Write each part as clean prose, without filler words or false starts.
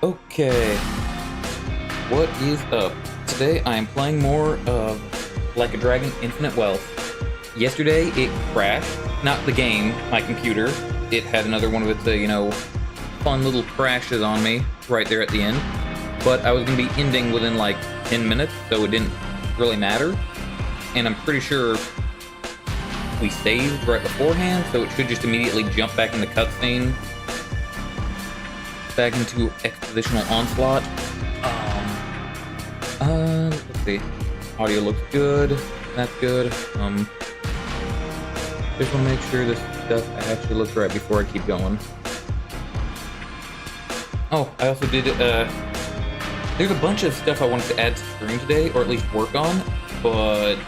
Okay, what is up? Today I am playing more of Like a Dragon Infinite Wealth. Yesterday it crashed, not the game, my computer. It had another one of its, fun little crashes on me right there at the end. But I was going to be ending within like 10 minutes, so it didn't really matter. And I'm pretty sure we saved right beforehand, so it should just immediately jump back in the cutscene. Back into expositional onslaught. Let's see. Audio looks good. That's good. Just want to make sure this stuff actually looks right before I keep going. Oh, I also did, there's a bunch of stuff I wanted to add to stream today, or at least work on, but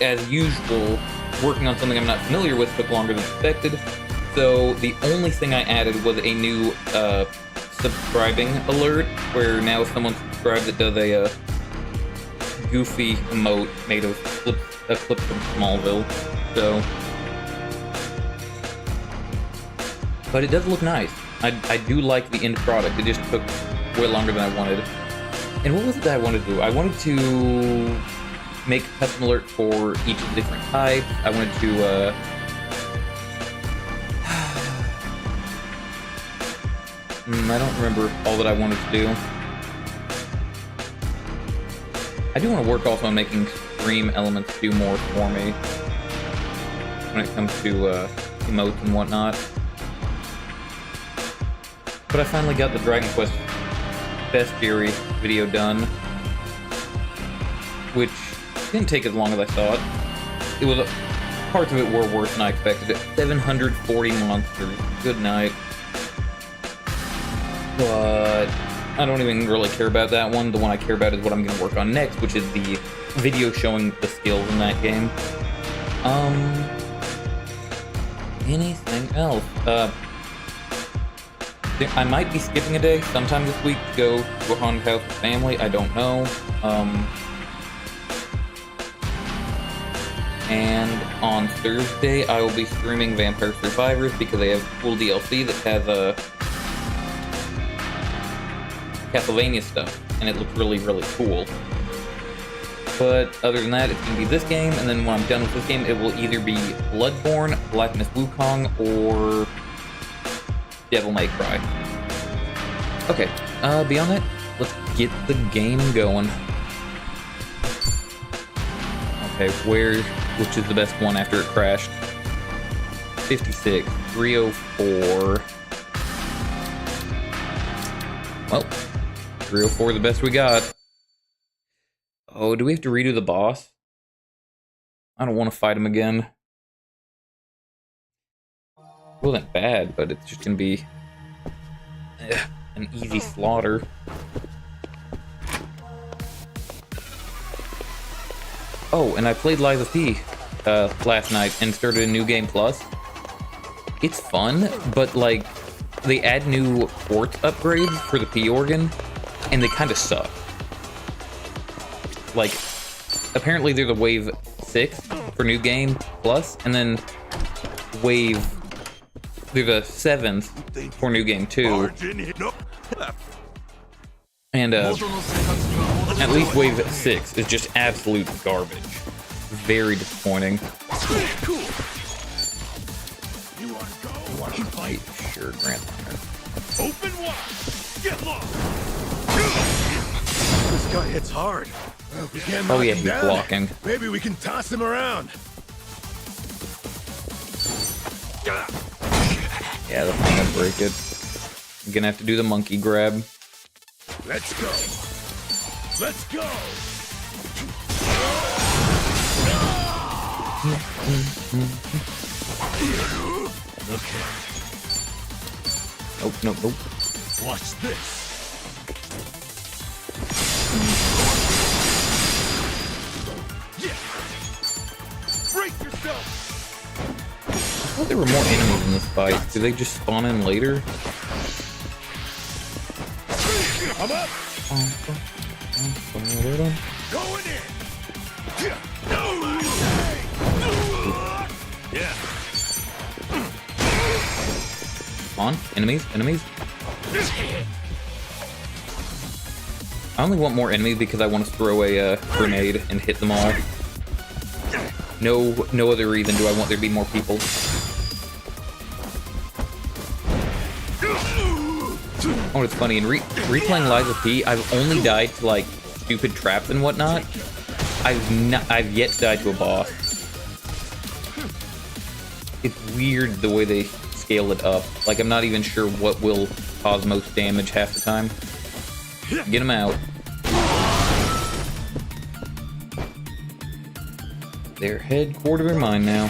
as usual, working on something I'm not familiar with took longer than expected. So the only thing I added was a new subscribing alert, where now if someone subscribes, it does a goofy emote made of a clip from Smallville. So, but it does look nice. I do like the end product. It just took way longer than I wanted. And what was it that I wanted to do? I wanted to make a custom alert for each of the different types. I wanted to I don't remember all that I wanted to do. I do want to work also on making stream elements do more for me when it comes to emotes and whatnot. But I finally got the Dragon Quest Bestiary video done, which didn't take as long as I thought. It was parts of it were worse than I expected. 740 monsters. Good night. But I don't even really care about that one. The one I care about is what I'm going to work on next, which is the video showing the skills in that game. Anything else? I might be skipping a day sometime this week to go to a haunted house with family. I don't know. And on Thursday, I will be streaming Vampire Survivors because they have cool DLC that has a Castlevania stuff, and it looks really, really cool. But other than that, it's going to be this game, and then when I'm done with this game, it will either be Bloodborne, Blackness Wukong, or Devil May Cry. Okay, beyond that, let's get the game going. Okay, which is the best one after it crashed? 56, 304. Well, 304 the best we got. Oh, do we have to redo the boss? I don't want to fight him again. It wasn't bad, but it's just gonna be an easy slaughter. Oh, and I played Lies of P last night and started a new game plus. It's fun, but like they add new port upgrades for the P organ, and they kind of suck. Like, apparently there's a wave 6 for new game plus, and then there's a 7th for new game 2. And at least wave 6 is just absolute garbage. Very disappointing. Fight, sure, Grant. Open wide. Get lost. This guy hits hard. If we can't knock him he's down, blocking. maybe we can toss him around. Yeah, that's not gonna break it. I'm gonna have to do the monkey grab. Let's go. Let's go. Okay. Nope, nope, nope. Watch this. Yeah. Break yourself. I thought there were more enemies in this fight. Do they just spawn in later? I'm up. Going in. Yeah. Come on, enemies, enemies. I only want more enemies because I want to throw a grenade and hit them all. No other reason do I want there to be more people. Oh, it's funny, in replaying Lies of P, I've only died to, like, stupid traps and whatnot. I've yet to die to a boss. It's weird the way they scale it up. Like, I'm not even sure what will cause most damage half the time. Get him out. Their headquarters are mine now.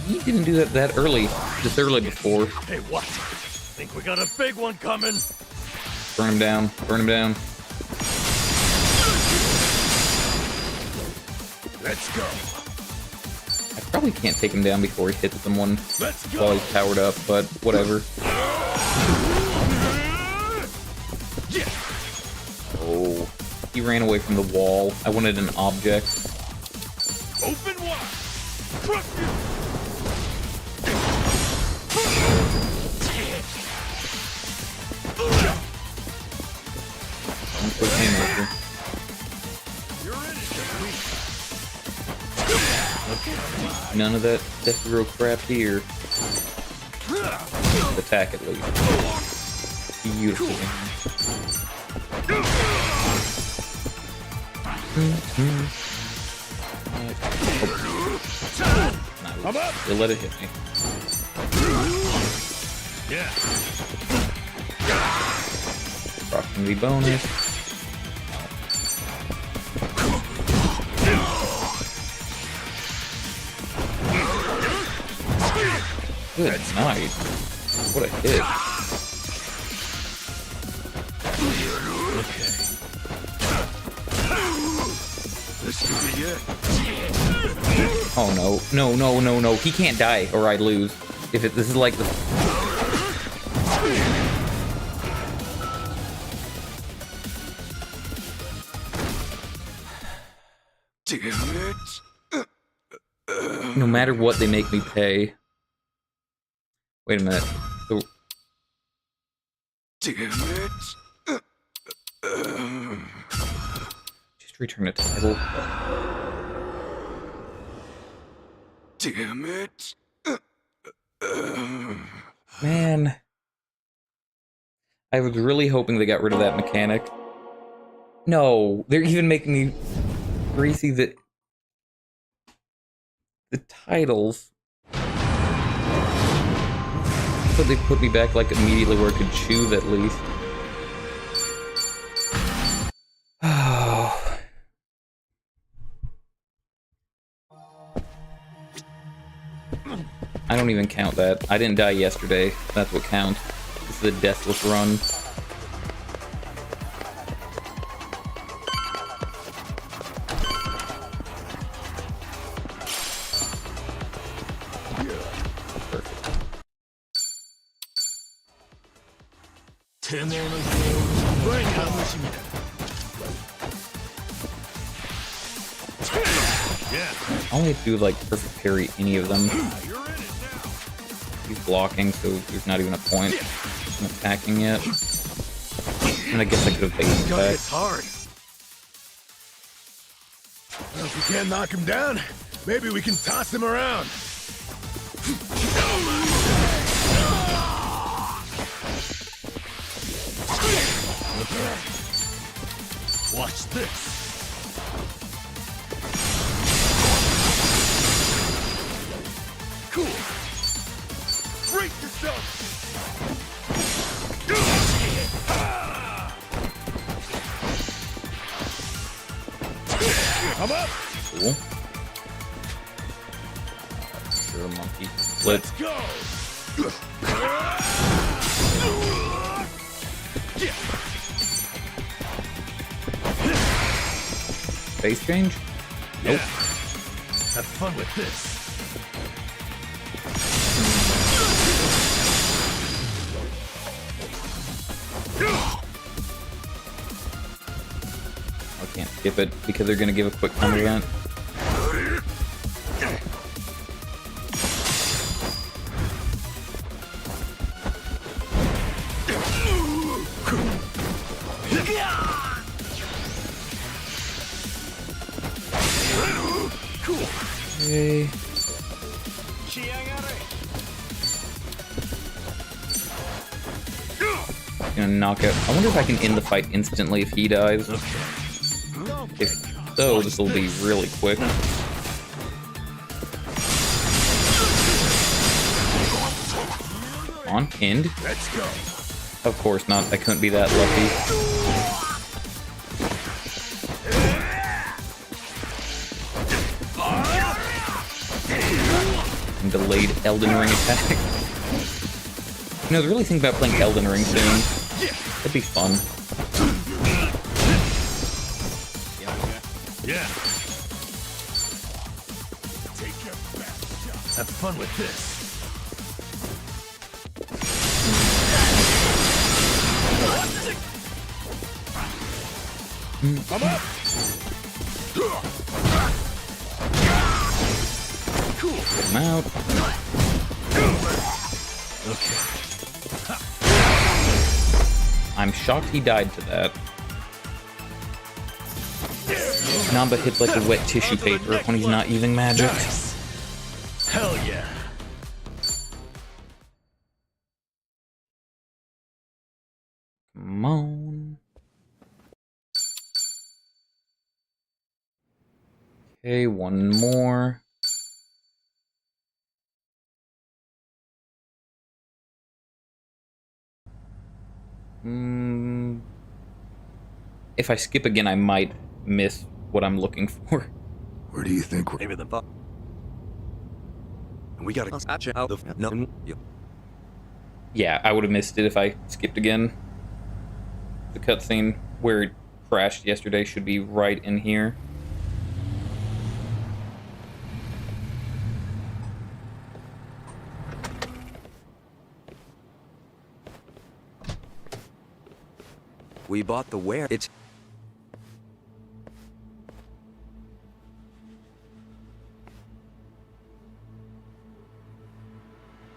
You didn't do that early. This early before. Hey, what? Think we got a big one coming? Burn him down. Burn him down. Let's go. I probably can't take him down before he hits someone Let's go. while he's powered up, but whatever. Yeah. Oh, he ran away from the wall. I wanted an object. Open wide. Crush you. Quick haymaker. You're in it. None of that Death Row crap here. Attack at least. Beautiful. I'm up. They let it hit me. Yeah. Proximity bonus. Good night. What a hit. Okay. This should be it. Oh no. No, no, no, no. He can't die or I'd lose. This is like the... Damn it. No matter what, they make me pay. Wait a minute. So, Damn it. just return a title. Damn it. Man. I was really hoping they got rid of that mechanic. No, they're even making me greasy the titles. But they put me back like immediately where I could choose at least. Oh. I don't even count that. I didn't die yesterday. That's what counts. This is a deathless run. Yeah. I only have to do like perfect parry any of them. You're in it now. He's blocking, so there's not even a point in attacking yet. And I guess I could have baited God, back. it's hard. Well, if we can't knock him down, maybe we can toss him around. Watch this. Cool. Break yourself. I'm up. Cool. Sure, monkey. Let's Go. face change? Nope. Have fun with this. I can't skip it because they're gonna give a quick time event. Okay. Gonna knock out. I wonder if I can end the fight instantly if he dies. If so, this will be really quick. Come on, end. Let's go. Of course not. I couldn't be that lucky. And delayed Elden Ring attack. You know, I was really thinking about playing Elden Ring soon. That'd be fun. Yeah. Take your best shot. Have fun with this. I'm up. Cool. Get him out. Okay. I'm shocked he died to that. Namba hits like a wet tissue paper when he's not using magic. Nice. Hell yeah. Come on. Okay, one more. If I skip again, I might miss what I'm looking for. Where do you think we're... Maybe the fuck. We gotta catch out of no. Yeah, I would have missed it if I skipped again. The cutscene where it crashed yesterday should be right in here. We bought the ware. It's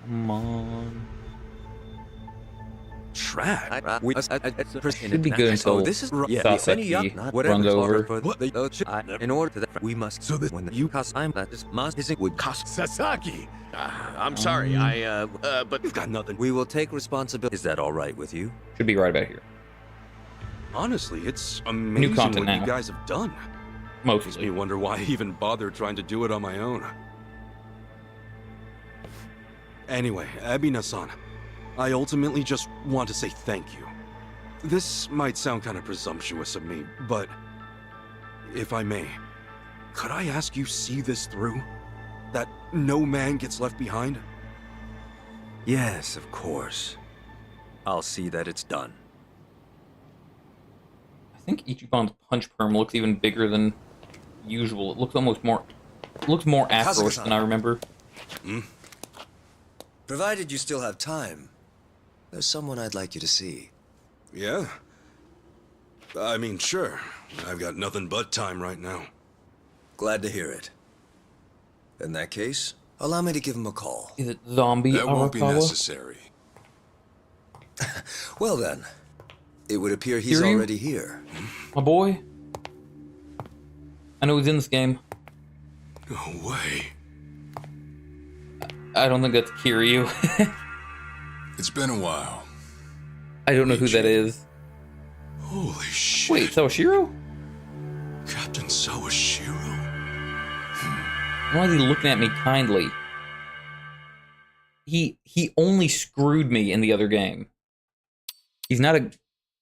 Come on. track. Should be good until this is Sasaki runs over. In order to that, we must. So this... When you cost, I'm that this must isn't would cost. Sasaki! I'm sorry, but We've got nothing. We will take responsibility. Is that all right with you? Should be right about here. Honestly, it's amazing content what now. you guys have done. Makes me Mostly. wonder why I even bothered trying to do it on my own. Anyway, Abina-san, I ultimately just want to say thank you. This might sound kind of presumptuous of me, but if I may, could I ask you see this through? That no man gets left behind? Yes, of course. I'll see that it's done. I think Ichiban's punch perm looks even bigger than usual. It looks almost more... It looks more afro-ish than I remember. Provided you still have time, there's someone I'd like you to see. Yeah. I mean, sure. I've got nothing but time right now. Glad to hear it. In that case, allow me to give him a call. Is it zombie That won't be Arakawa? necessary. Well then, it would appear he's Kiryu? already here. My boy? I know he's in this game. No way. I don't think that's Kiryu. It's been a while. I don't know who that is. Holy shit. Wait, Sawashiro? Captain Sawashiro. Why is he looking at me kindly? He only screwed me in the other game. He's not a...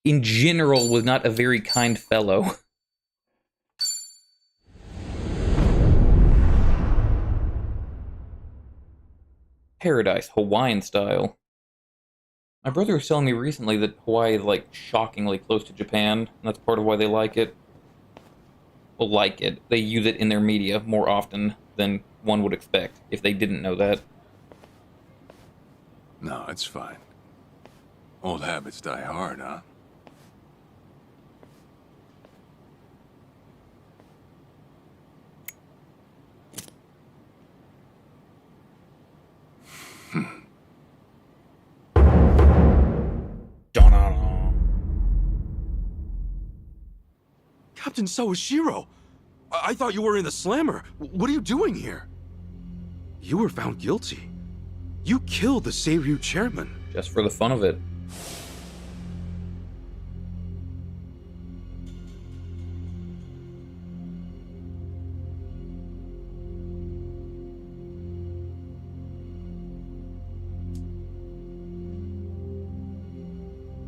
In general, was not a very kind fellow. Paradise, Hawaiian style. My brother was telling me recently that Hawaii is, like, shockingly close to Japan, and that's part of why they like it. Well, like it. They use it in their media more often than one would expect, if they didn't know that. No, it's fine. Old habits die hard, huh? Captain Sawashiro! I thought you were in the slammer. What are you doing here? You were found guilty. You killed the Seiryu chairman. Just for the fun of it.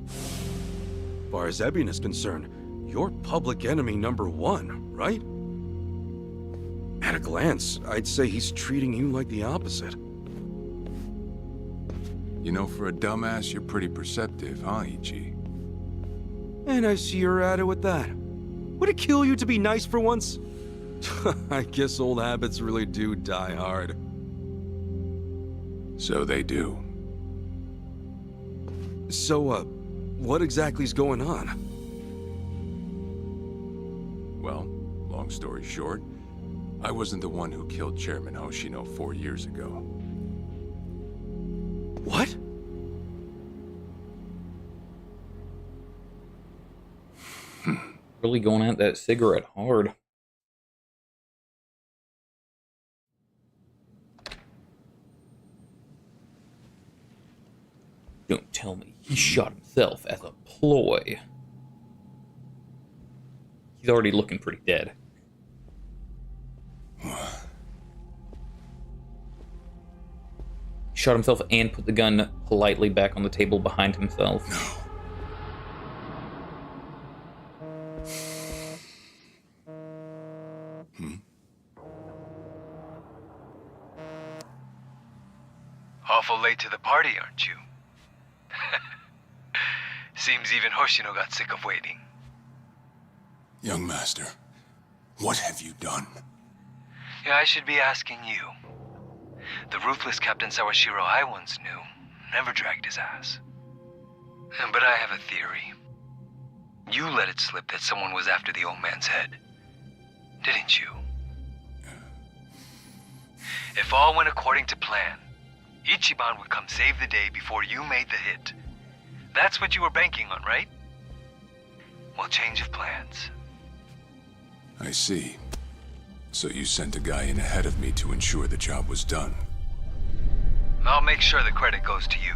As far as Ebion is concerned, you're public enemy number one, right? At a glance, I'd say he's treating you like the opposite. You know, for a dumbass, you're pretty perceptive, huh, Ichi? And I see you're at it with that. Would it kill you to be nice for once? I guess old habits really do die hard. So they do. So, what exactly's going on? Well, long story short, I wasn't the one who killed Chairman Hoshino 4 years ago. What? Really going at that cigarette hard. Don't tell me he shot himself as a ploy. He's already looking pretty dead. He shot himself and put the gun politely back on the table behind himself. No. Awful late to the party, aren't you? Seems even Hoshino got sick of waiting. Young master, what have you done? Yeah, I should be asking you. The ruthless Captain Sawashiro I once knew never dragged his ass. But I have a theory. You let it slip that someone was after the old man's head, didn't you? If all went according to plan, Ichiban would come save the day before you made the hit. That's what you were banking on, right? Well, change of plans. I see. So you sent a guy in ahead of me to ensure the job was done. I'll make sure the credit goes to you.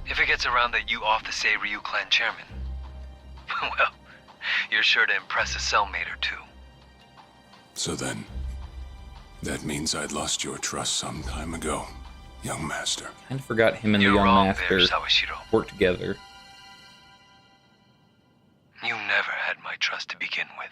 If it gets around that you off the Seiryu clan chairman, well, you're sure to impress a cellmate or two. So then, that means I'd lost your trust some time ago, young master. Kind of forgot him and the You're young wrong master there, Sawashiro. worked together. You never had my trust to begin with.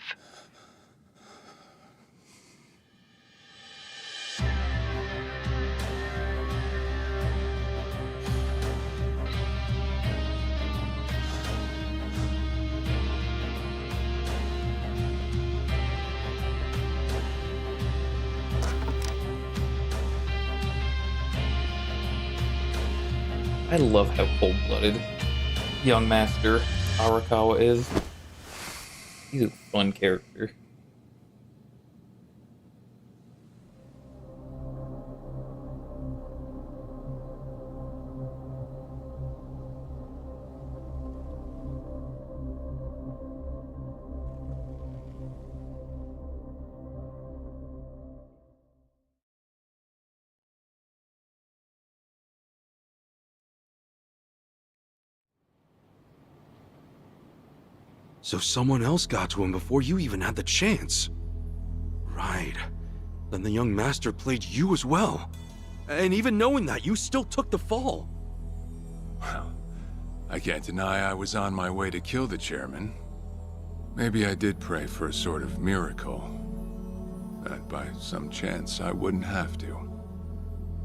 I love how cold-blooded young master Arakawa is. He's a fun character. So someone else got to him before you even had the chance. Right. Then the young master played you as well. And even knowing that, you still took the fall. Well, I can't deny I was on my way to kill the chairman. Maybe I did pray for a sort of miracle. That by some chance I wouldn't have to.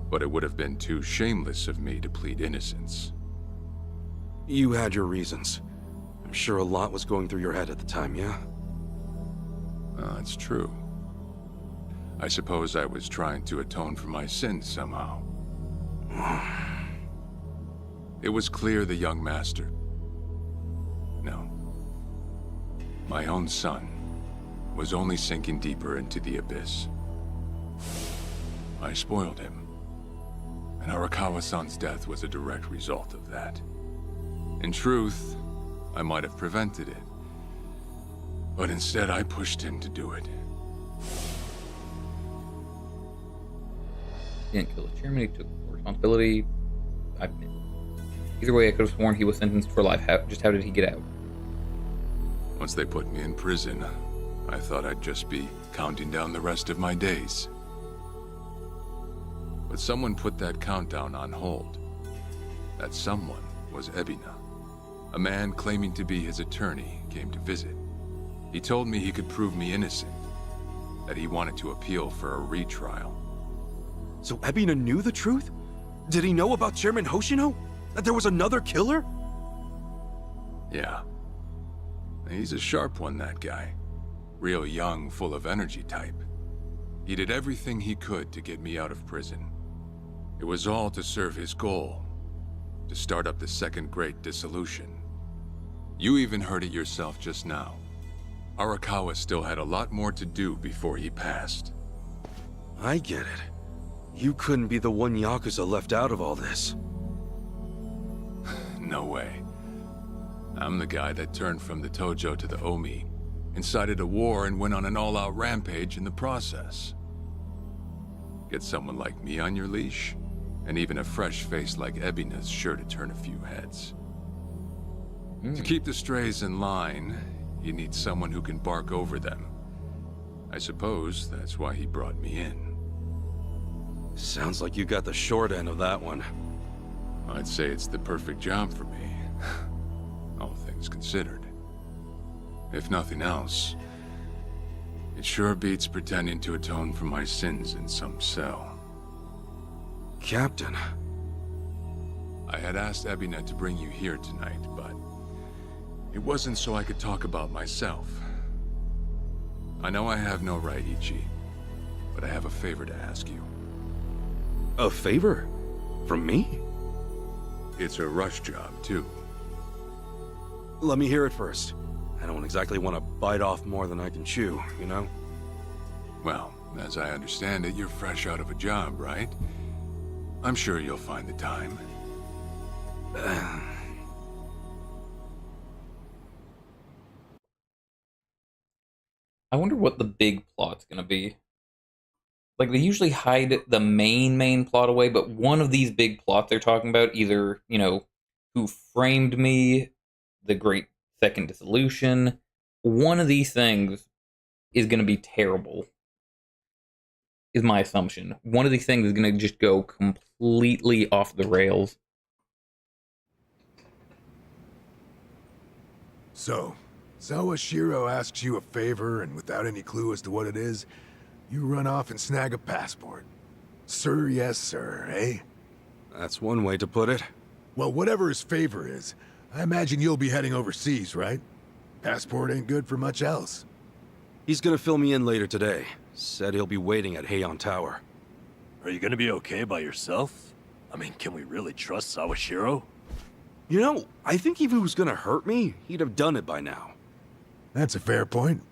But it would have been too shameless of me to plead innocence. You had your reasons. I'm sure a lot was going through your head at the time, yeah? That's true. I suppose I was trying to atone for my sins somehow. It was clear the young master... No. My own son was only sinking deeper into the abyss. I spoiled him. And Arakawa-san's death was a direct result of that. In truth, I might have prevented it. But instead, I pushed him to do it. 「 But instead, I pushed him to do it. 「 「 「 「 「 「 「 「 「 「 「 「 「 「 「 「 「 「 「 「 「 「 「 「 「 「 「 「 「 「 「 「 「 「 「 " 「 「 「 " He didn't kill the chairman, he took responsibility. Either way, I could have sworn he was sentenced for life. How did he get out? Once they put me in prison, I thought I'd just be counting down the rest of my days. But someone put that countdown on hold. That someone was Ebina. A man claiming to be his attorney came to visit. He told me he could prove me innocent, that he wanted to appeal for a retrial. So Ebina knew the truth? Did he know about Chairman Hoshino? That there was another killer? Yeah. He's a sharp one, that guy. Real young, full of energy type. He did everything he could to get me out of prison. It was all to serve his goal, to start up the Second Great Dissolution. You even heard it yourself just now. Arakawa still had a lot more to do before he passed. I get it. You couldn't be the one Yakuza left out of all this. No way. I'm the guy that turned from the Tojo to the Omi, incited a war and went on an all-out rampage in the process. Get someone like me on your leash, and even a fresh face like Ebina's sure to turn a few heads. To keep the strays in line, you need someone who can bark over them. I suppose that's why he brought me in. Sounds like you got the short end of that one. I'd say it's the perfect job for me, all things considered. If nothing else, it sure beats pretending to atone for my sins in some cell. Captain. I had asked Ebina to bring you here tonight, but it wasn't so I could talk about myself. I know I have no right, Ichi, but I have a favor to ask you. A favor? From me? It's a rush job, too. Let me hear it first. I don't exactly want to bite off more than I can chew, you know? Well, as I understand it, you're fresh out of a job, right? I'm sure you'll find the time. I wonder what the big plot's gonna be. Like, they usually hide the main plot away, but one of these big plots they're talking about, either, who framed me, the Great Second Dissolution, one of these things is gonna be terrible, is my assumption. One of these things is gonna just go completely off the rails. So, Sawashiro asks you a favor, and without any clue as to what it is, you run off and snag a passport. Sir, yes, sir, eh? That's one way to put it. Well, whatever his favor is, I imagine you'll be heading overseas, right? Passport ain't good for much else. He's gonna fill me in later today. Said he'll be waiting at Heian Tower. Are you gonna be okay by yourself? I mean, can we really trust Sawashiro? You know, I think if he was gonna hurt me, he'd have done it by now. That's a fair point.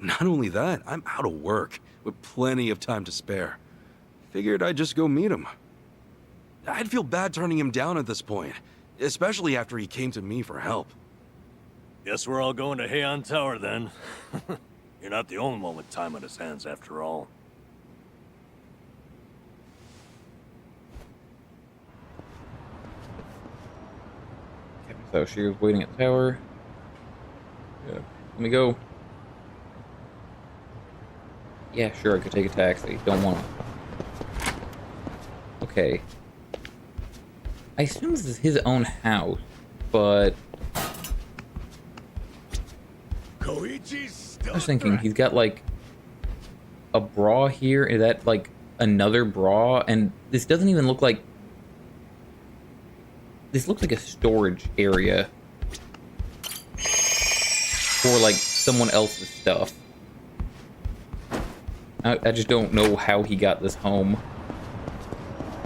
Not only that, I'm out of work, with plenty of time to spare. Figured I'd just go meet him. I'd feel bad turning him down at this point, especially after he came to me for help. Guess we're all going to Heian Tower then. You're not the only one with time on his hands after all. So she was waiting at the tower. Yeah. Let me go. Yeah, sure, I could take a taxi. Don't want to. Okay. I assume this is his own house, but Koichi's still I was thinking he's got like a bra here. Is that like another bra? And this doesn't even look like. This looks like a storage area for like someone else's stuff. I just don't know how he got this home.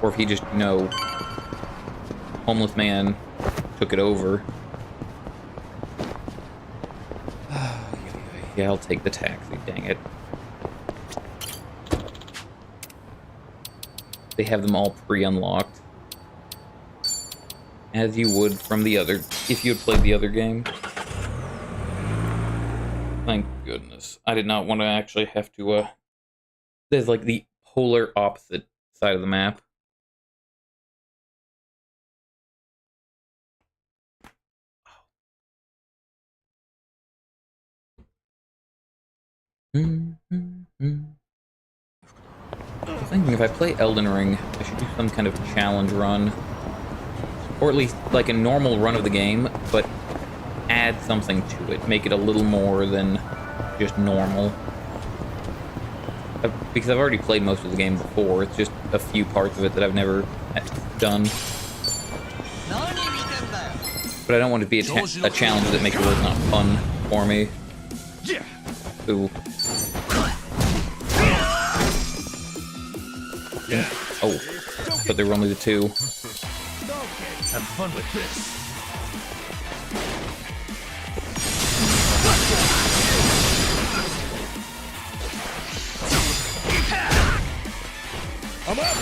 Or if he just, homeless man took it over. Yeah, I'll take the taxi, dang it. They have them all pre-unlocked. As you would from the other, if you had played the other game. Thank goodness. I did not want to actually have to, there's like the polar opposite side of the map. I'm thinking if I play Elden Ring, I should do some kind of challenge run. Or at least like a normal run of the game, but add something to it. Make it a little more than just normal. Because I've already played most of the game before, it's just a few parts of it that I've never done. But I don't want it to be a challenge that makes it really not fun for me. Ooh. Oh, but there were only the two. Have fun with this. I'm up.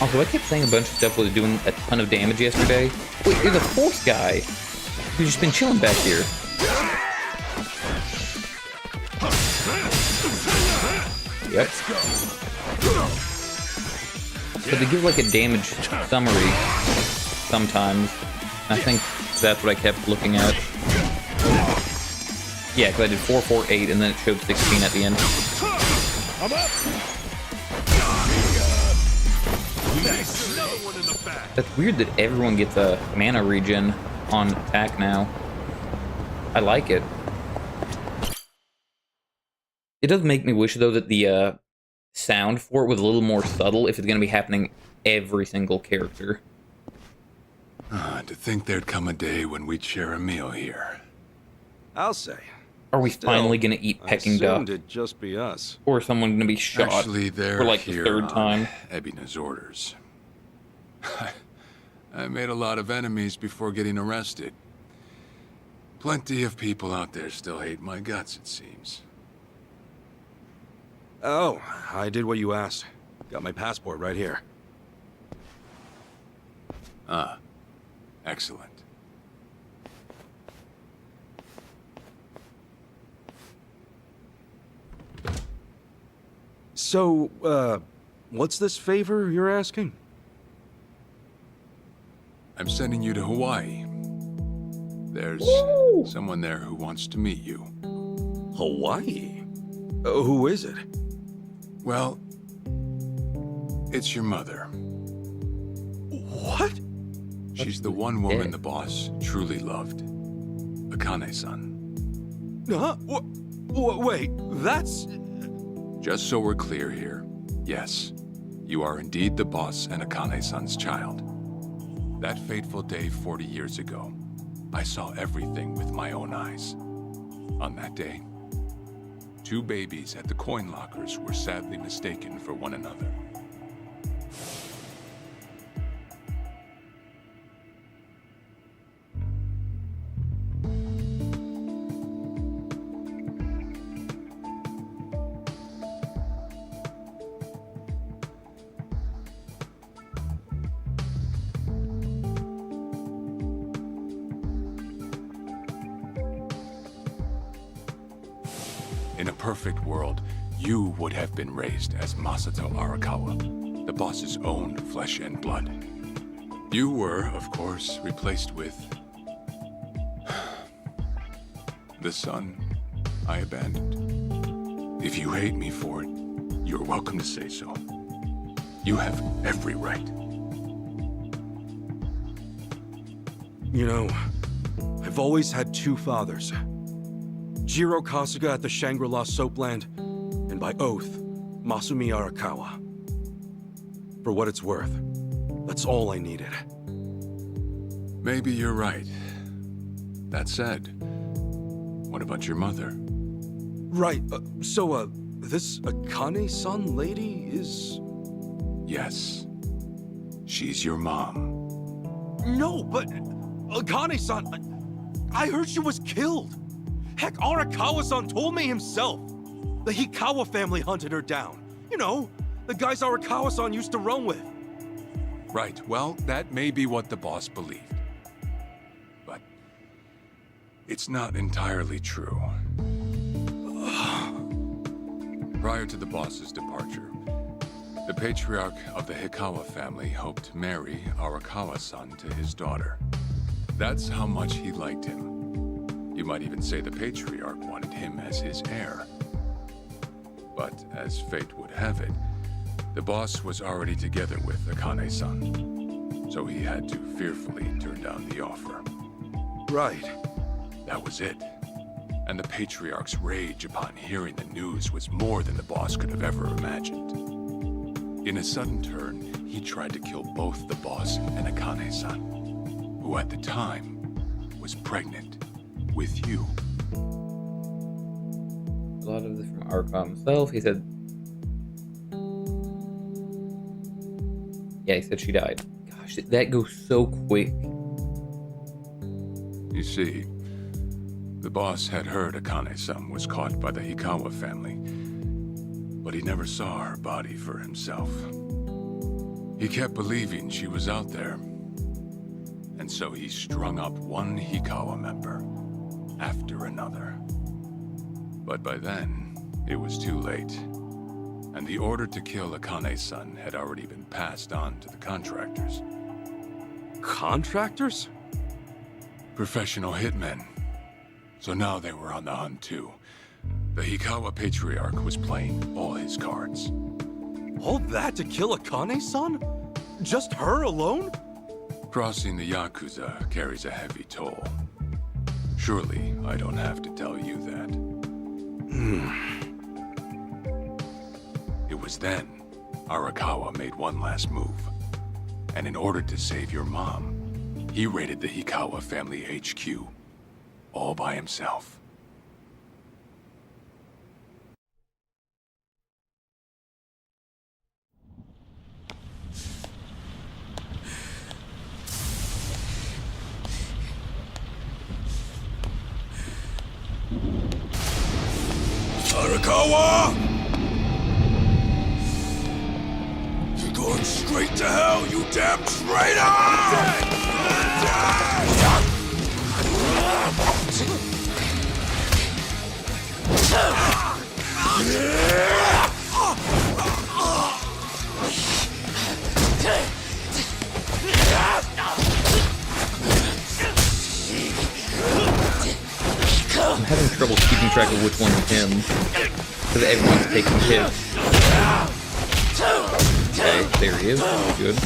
Also, I kept saying a bunch of stuff was doing a ton of damage yesterday. Wait, you're the fourth guy who's just been chilling back here. Yep. But they give like a damage summary sometimes. I think that's what I kept looking at. Yeah, because I did 4, 4, 8, and then it showed 16 at the end. That's weird that everyone gets a mana regen on attack now. I like it. It does make me wish, though, that the sound for it was a little more subtle if it's going to be happening every single character. To think there'd come a day when we'd share a meal here. I'll say. Are we finally going to eat Peking duck? It'd just be us. Or is someone going to be shot Actually, they're for like here the third time? Ebina's orders. I made a lot of enemies before getting arrested. Plenty of people out there still hate my guts, it seems. Oh, I did what you asked. Got my passport right here. Ah, excellent. So, what's this favor you're asking? I'm sending you to Hawaii. There's someone there who wants to meet you. Hawaii? Who is it? Well, it's your mother. What? She's the one woman the boss truly loved. Akane-san. Huh? Wait, that's... Just so we're clear here, yes, you are indeed the boss and Akane-san's child. That fateful day 40 years ago, I saw everything with my own eyes. On that day, 2 babies at the coin lockers were sadly mistaken for one another. In a perfect world, you would have been raised as Masato Arakawa, the boss's own flesh and blood. You were, of course, replaced with... the son I abandoned. If you hate me for it, you're welcome to say so. You have every right. You know, I've always had 2 fathers. Jiro Kasuga at the Shangri-La Soapland, and by oath, Masumi Arakawa. For what it's worth, that's all I needed. Maybe you're right. That said, what about your mother? Right, so, this Akane-san lady is... Yes. She's your mom. No, but... Akane-san... I heard she was killed! Heck, Arakawa-san told me himself! The Hikawa family hunted her down. You know, the guys Arakawa-san used to roam with. Right, well, that may be what the boss believed. But It's not entirely true. Prior to the boss's departure, the patriarch of the Hikawa family hoped to marry Arakawa-san to his daughter. That's how much he liked him. You might even say the patriarch wanted him as his heir. But as fate would have it, the boss was already together with Akane-san, so he had to fearfully turn down the offer. Right. That was it. And the patriarch's rage upon hearing the news was more than the boss could have ever imagined. In a sudden turn, he tried to kill both the boss and Akane-san, who at the time was pregnant with you. A lot of this from Arakawa himself. He said, yeah, he said she died. Gosh, that goes so quick. You see, the boss had heard Akane-san was caught by the Hikawa family, but he never saw her body for himself. He kept believing she was out there, and so he strung up one Hikawa member after another. But by then, it was too late, and the order to kill Akane-san had already been passed on to the contractors. Contractors? Professional hitmen. So now they were on the hunt too. The Hikawa Patriarch was playing all his cards. All that to kill Akane-san? Just her alone? Crossing the Yakuza carries a heavy toll. Surely I don't have to tell you that. It was then Arakawa made one last move. And in order to save your mom, he raided the Hikawa family HQ. All by himself. Arakawa! You're going straight to hell, you damn traitor! I'm having trouble keeping track of which one's him, because everyone's taking hits. Okay, there he is. Good.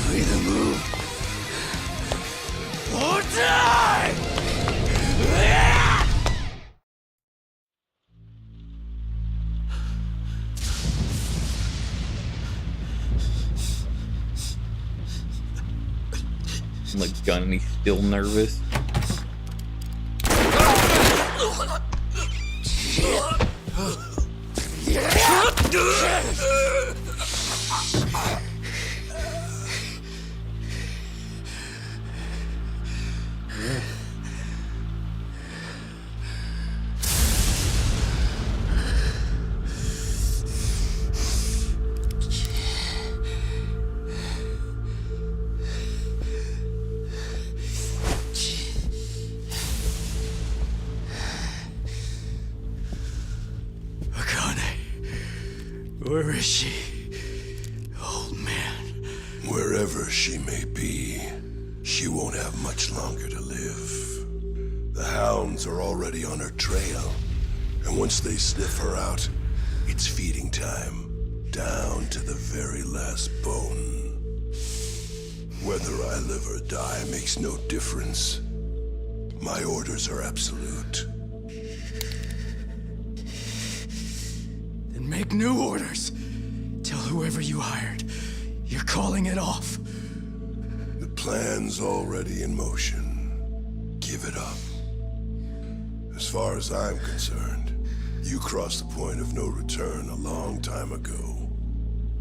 You either move or die! I'm like gun and he's still nervous. Where is she? Old man. Wherever she may be, she won't have much longer to live. The hounds are already on her trail, and once they sniff her out, it's feeding time, down to the very last bone. Whether I live or die makes no difference. My orders are absolute. Make new orders. Tell whoever you hired, you're calling it off. The plan's already in motion. Give it up. As far as I'm concerned, you crossed the point of no return a long time ago.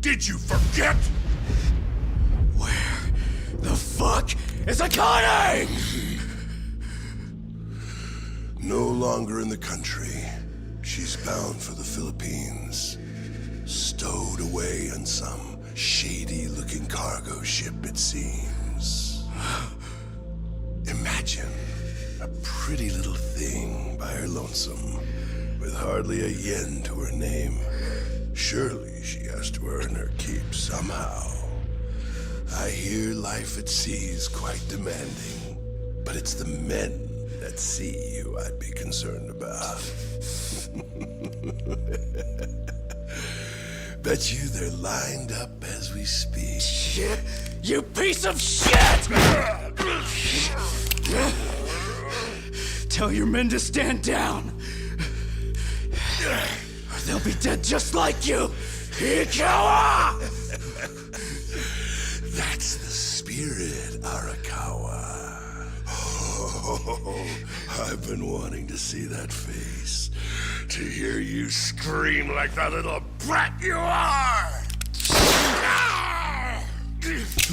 Did you forget? Where the fuck is Akane? No longer in the country. She's bound for the Philippines. Stowed away on some shady-looking cargo ship, it seems. Imagine a pretty little thing by her lonesome, with hardly a yen to her name. Surely she has to earn her keep somehow. I hear life at sea is quite demanding, but it's the men at sea who I'd be concerned about. Bet you they're lined up as we speak. Shit! You piece of shit! Tell your men to stand down. Or they'll be dead just like you! Ikawa! That's the spirit, Arakawa. Oh, I've been wanting to see that face. To hear you scream like the little brat you are!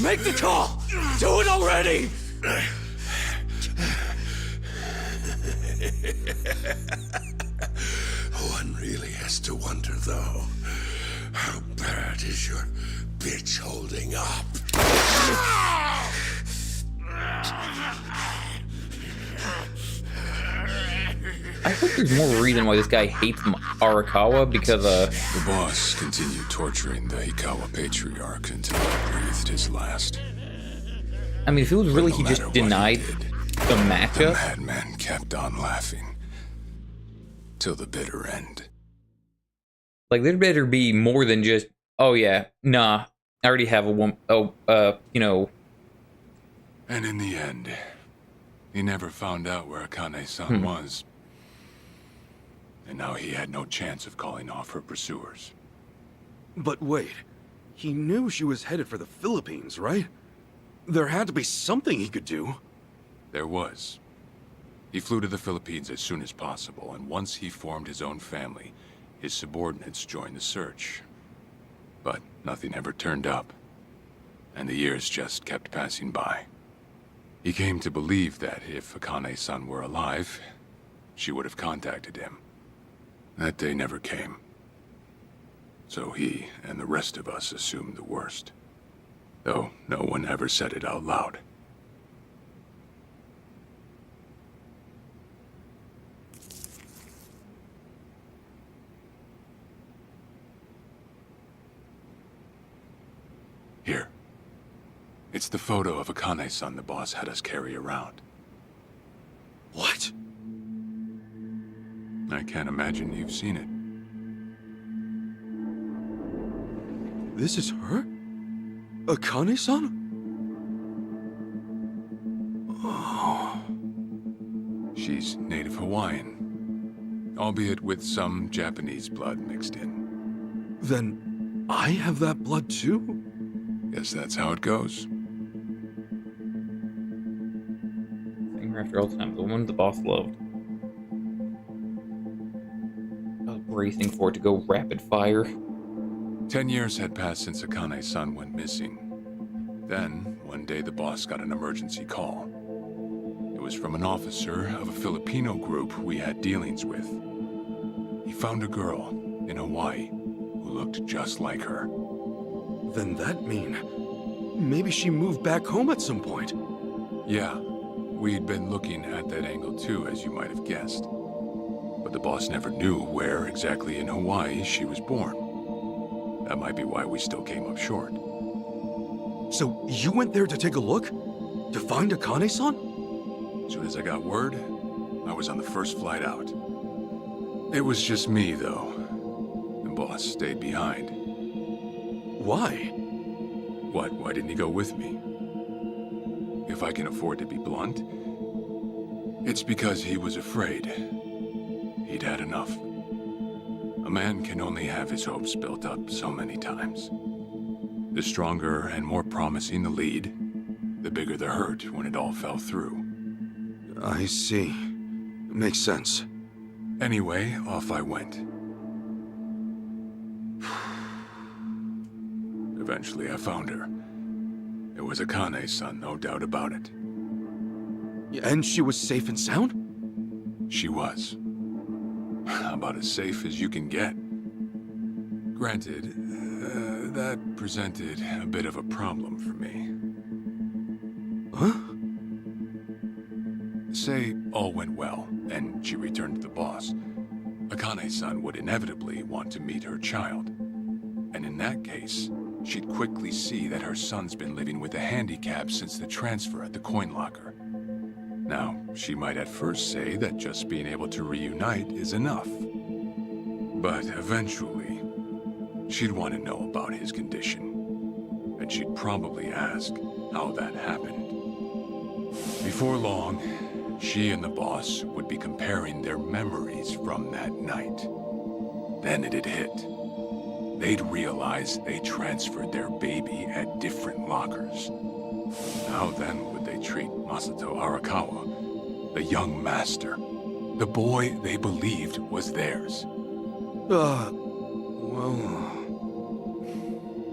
Make the call! Do it already! One really has to wonder, though, how bad is your bitch holding up? I think there's more reason why this guy hates Arakawa because The boss continued torturing the Hikawa patriarch until he breathed his last. I mean, if it was really No he matter just what he denied did, the The matchup, madman kept on laughing. Till the bitter end. like there better be more than just, oh yeah, nah, I already have a woman. Oh, you know, And in the end, he never found out where Akane-san was. And now he had no chance of calling off her pursuers. But wait, he knew she was headed for the Philippines, right? There had to be something he could do. There was. He flew to the Philippines as soon as possible, and once he formed his own family, his subordinates joined the search. But nothing ever turned up, and the years just kept passing by. He came to believe that if Akane-san were alive, she would have contacted him. That day never came. So he and the rest of us assumed the worst. Though no one ever said it out loud. Here. It's the photo of Akane-san the boss had us carry around. What? I can't imagine you've seen it. This is her? Akane-san? Oh. She's native Hawaiian, albeit with some Japanese blood mixed in. Then I have that blood too? Guess that's how it goes. seeing her after all the time, the one the boss loved. I was bracing for it to go rapid fire. 10 years had passed since Akane-san went missing. Then, one day the boss got an emergency call. It was from an officer of a Filipino group we had dealings with. He found a girl in Hawaii who looked just like her. Then that mean maybe she moved back home at some point. Yeah, we'd been looking at that angle too, as you might have guessed. But the boss never knew where exactly in Hawaii she was born. That might be why we still came up short. So you went there to take a look? To find Akane-san? As soon as I got word, I was on the first flight out. It was just me, though. The boss stayed behind. Why? What, why didn't he go with me? If I can afford to be blunt, it's because he was afraid. He'd had enough. A man can only have his hopes built up so many times. The stronger and more promising the lead, the bigger the hurt when it all fell through. I see. Makes sense. Anyway, off I went. Eventually I found her. It was Akane's son, no doubt about it. And she was safe and sound? She was. About as safe as you can get. Granted, that presented a bit of a problem for me. Huh? Say all went well, and she returned to the boss. Akane's-san would inevitably want to meet her child. And in that case, she'd quickly see that her son's been living with a handicap since the transfer at the coin locker. Now, she might at first say that just being able to reunite is enough. But eventually, she'd want to know about his condition. And she'd probably ask how that happened. Before long, she and the boss would be comparing their memories from that night. Then it'd hit. They'd realize they transferred their baby at different lockers. How then would they treat Masato Arakawa, the young master, the boy they believed was theirs? Well...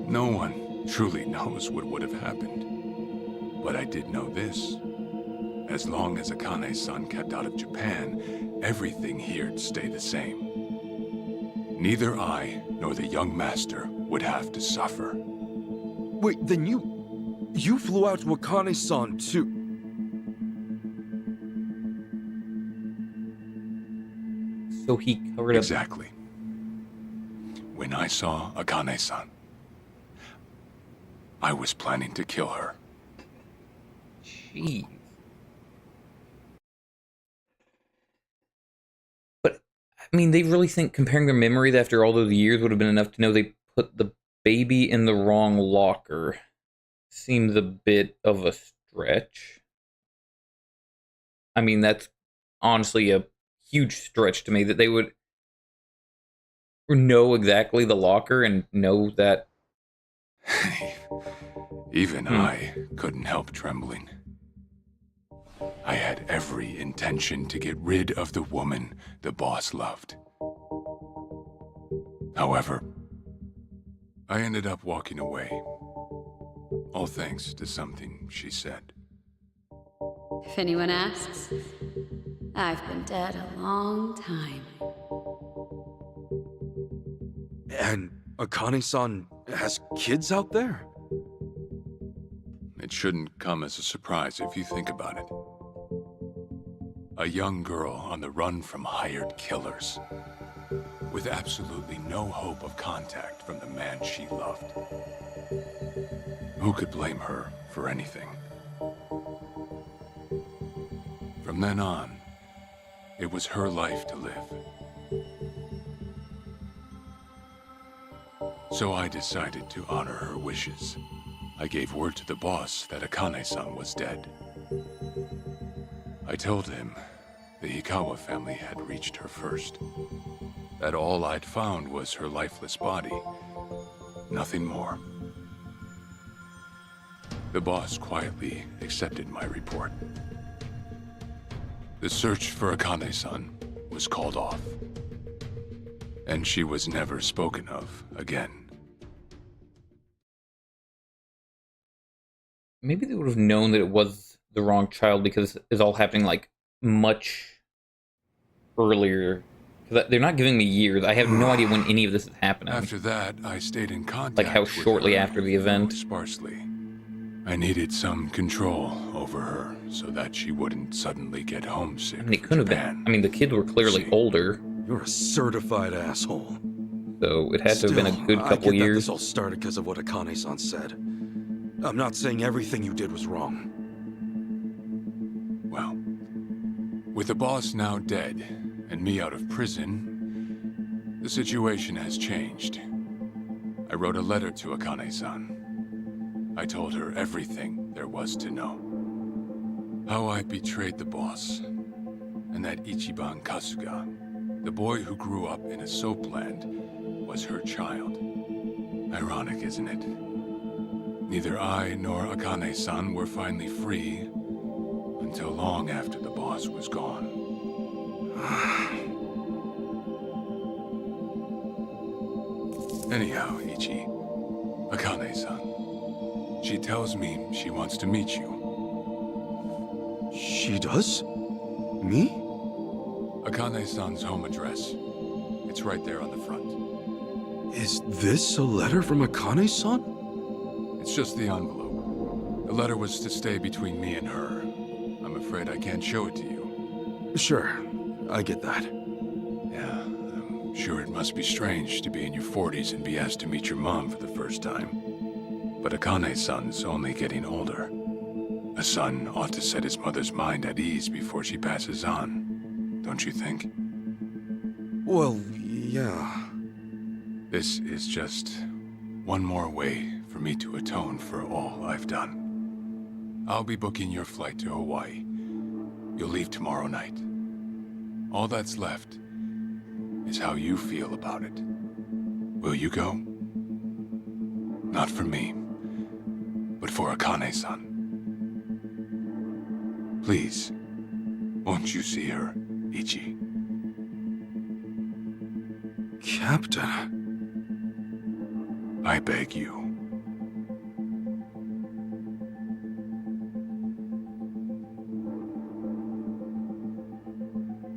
No one truly knows what would have happened. But I did know this. As long as Akane's-san kept out of Japan, everything here'd stay the same. Neither I nor the young master would have to suffer. Wait, then you flew out to Akane-san too? So he covered up... Exactly. When I saw Akane-san, I was planning to kill her. Jeez. But, I mean, they really think comparing their memories after all those years would have been enough to know they put the baby in the wrong locker. Seems a bit of a stretch. I mean, that's honestly a huge stretch to me that they would know exactly the locker and know that. Even I couldn't help trembling. I had every intention to get rid of the woman the boss loved. However, I ended up walking away. All thanks to something she said. If anyone asks, I've been dead a long time. And Akane-san has kids out there? It shouldn't come as a surprise if you think about it. A young girl on the run from hired killers, with absolutely no hope of contact from the man she loved. Who could blame her for anything? From then on, it was her life to live. So I decided to honor her wishes. I gave word to the boss that Akane-san was dead. I told him the Hikawa family had reached her first. That all I'd found was her lifeless body. Nothing more. The boss quietly accepted my report. The search for Akane-san was called off. And she was never spoken of again. Maybe they would have known that it was the wrong child because it's all happening like much earlier. Because they're not giving me years. I have no idea when any of this is happening. After that, I stayed in contact like how with shortly her, after the event. Sparsely. I needed some control over her so that she wouldn't suddenly get homesick. I mean, it could have been. I mean, the kids were clearly older. You're a certified asshole. So it had to have been a good couple I get years. That this all started because of what Akane-san said. I'm not saying everything you did was wrong. Well, with the boss now dead and me out of prison, the situation has changed. I wrote a letter to Akane-san. I told her everything there was to know. How I betrayed the boss, and that Ichiban Kasuga, the boy who grew up in a soapland, was her child. Ironic, isn't it? Neither I nor Akane-san were finally free until long after the boss was gone. Anyhow, Ichi, Akane-san, she She tells me she wants to meet you. She does? Me? Akane-san's home address. It's right there on the front. Is this a letter from Akane-san? It's just the envelope. The letter was to stay between me and her. I'm afraid I can't show it to you. Sure, I get that. Yeah, I'm sure it must be strange to be in your 40s and be asked to meet your mom for the first time. But Akane-san's only getting older. A son ought to set his mother's mind at ease before she passes on, don't you think? Well, yeah. This is just one more way for me to atone for all I've done. I'll be booking your flight to Hawaii. You'll leave tomorrow night. All that's left is how you feel about it. Will you go? Not for me, but for Akane-san. Please, won't you see her, Ichi? Captain. I beg you.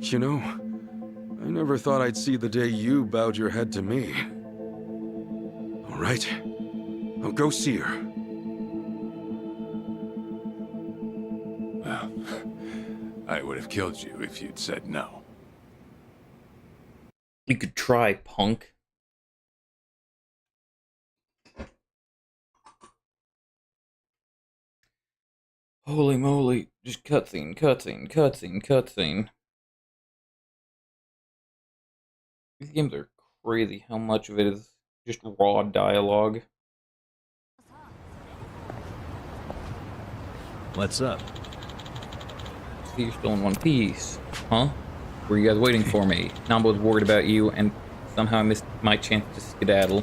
You know, I never thought I'd see the day you bowed your head to me. All right, I'll go see her. Well, I would have killed you if you'd said no. You could try, punk. Holy moly, just cutscene, cutscene, cutscene, cutscene. These games are crazy how much of it is just raw dialogue. What's up? See, you're still in one piece. Huh? Were you guys waiting for me? Namba was worried about you, and somehow I missed my chance to skedaddle.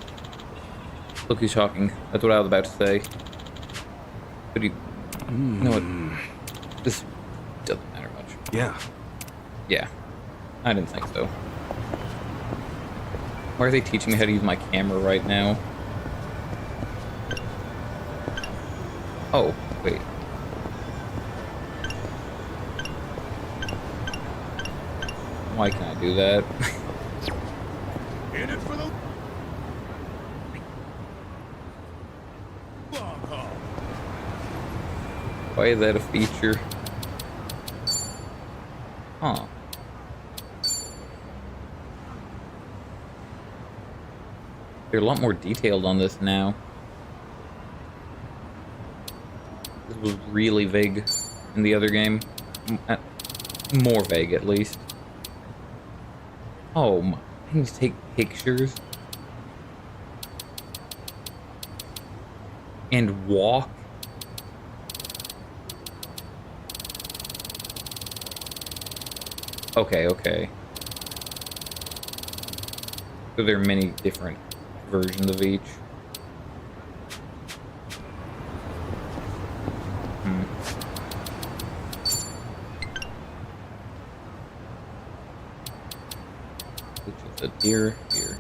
Look who's talking. That's what I was about to say. But you know what? This doesn't matter much. Yeah. Yeah. I didn't think so. Why are they teaching me how to use my camera right now? Oh, wait. Why can I do that? In it for the long haul. Why is that a feature? Huh. They're a lot more detailed on this now. This was really vague in the other game. More vague, at least. Oh my, I can just take pictures. And walk. Okay, okay. So there are many different versions of each. Which is a deer here.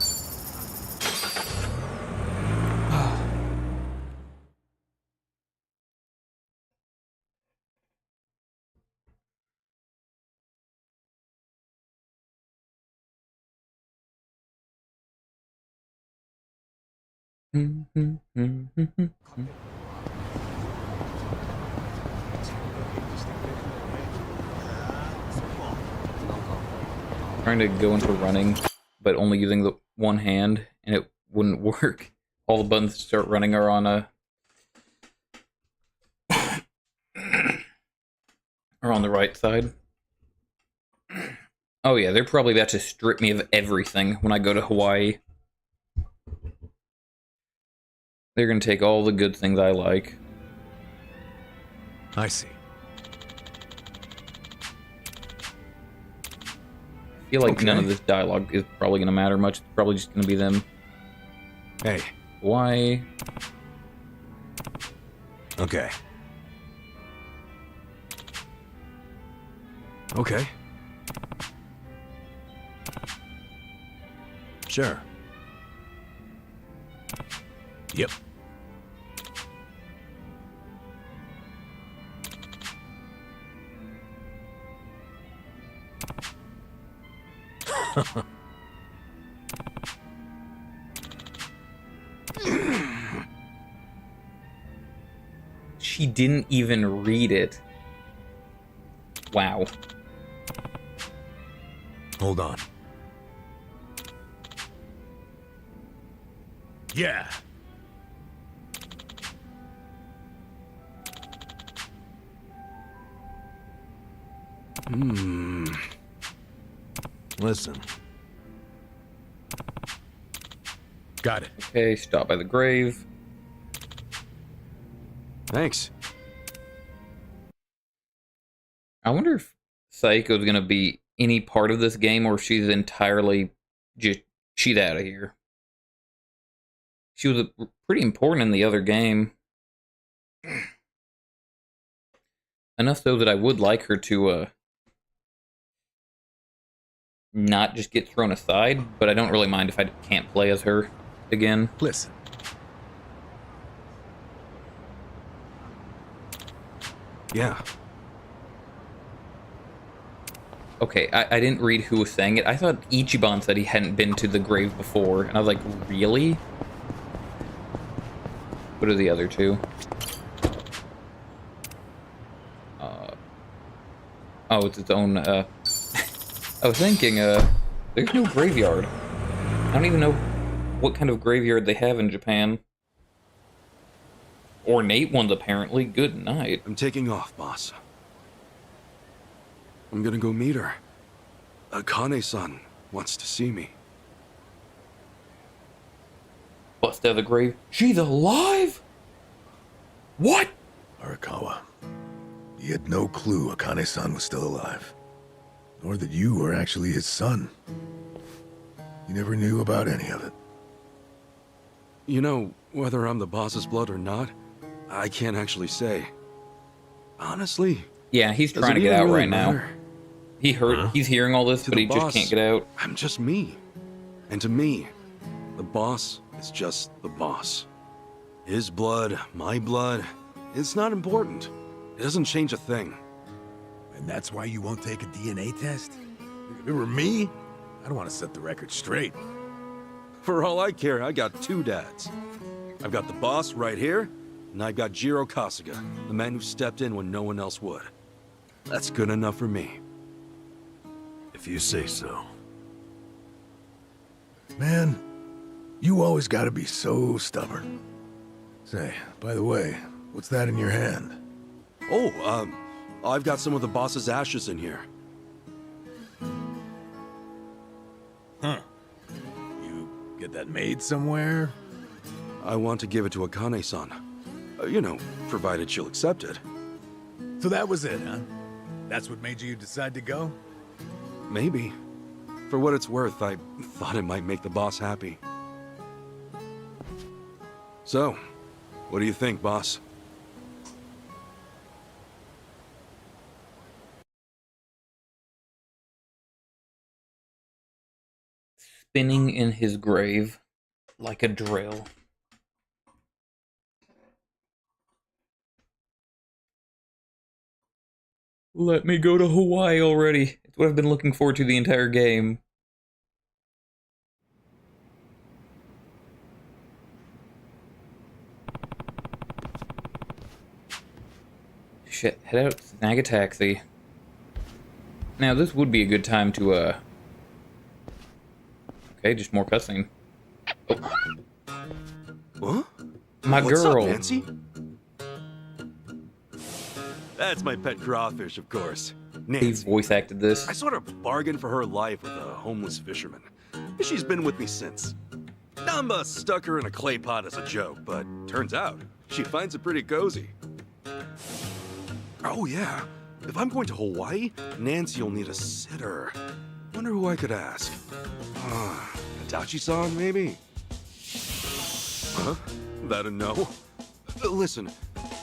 Trying to go into running, but only using the one hand, and it wouldn't work. All the buttons to start running are on a are on the right side. Oh yeah, they're probably about to strip me of everything when I go to Hawaii. They're gonna take all the good things I like. I see. I feel like none of this dialogue is probably gonna matter much. It's probably just gonna be them. Hey. Why? Okay. Okay. Sure. Yep. She didn't even read it. Wow. Hold on. Yeah. Listen. Got it. Okay, stop by the grave. Thanks. I wonder if Saiko's gonna be any part of this game, or if she's entirely just she's out of here. She was pretty important in the other game. Enough so that I would like her to not just get thrown aside, but I don't really mind if I can't play as her again. Listen. Yeah. Okay, I didn't read who was saying it. I thought Ichiban said he hadn't been to the grave before, and I was like, really? What are the other two? Oh, it's its own, I was thinking, there's no graveyard. I don't even know what kind of graveyard they have in Japan. Ornate ones, apparently. Good night. I'm taking off, boss. I'm gonna go meet her. Akane-san wants to see me. Bust out of the grave. She's alive? What? Arakawa, you had no clue Akane-san was still alive. Nor that you were actually his son. You never knew about any of it. You know, whether I'm the boss's blood or not, I can't actually say. Honestly. Yeah, he's trying to get out right now. He's hearing all this, but he just can't get out. I'm just me. And to me, the boss is just the boss. His blood, my blood, it's not important. It doesn't change a thing. And that's why you won't take a DNA test? If it were me, I'd want to set the record straight. For all I care, I got two dads. I've got the boss right here, and I've got Jiro Kasuga, the man who stepped in when no one else would. That's good enough for me. If you say so. Man, you always gotta be so stubborn. Say, by the way, what's that in your hand? Oh, I've got some of the boss's ashes in here. Huh. You get that made somewhere? I want to give it to Akane-san. You know, provided she'll accept it. So that was it, huh? That's what made you decide to go? Maybe. For what it's worth, I thought it might make the boss happy. So, what do you think, boss? Spinning in his grave like a drill. Let me go to Hawaii already. It's what I've been looking forward to the entire game. Shit, head out, snag a taxi. Now, this would be a good time to, Okay, just more cussing. Oh. Huh? My What's girl. up, Nancy? That's my pet crawfish, of course. Nancy. He voice acted this. I sort of bargained for her life with a homeless fisherman. She's been with me since. Namba stuck her in a clay pot as a joke, but turns out she finds it pretty cozy. Oh yeah, if I'm going to Hawaii, Nancy'll need a sitter. Wonder who I could ask. Adachi-san, maybe? Huh? That a no? Listen,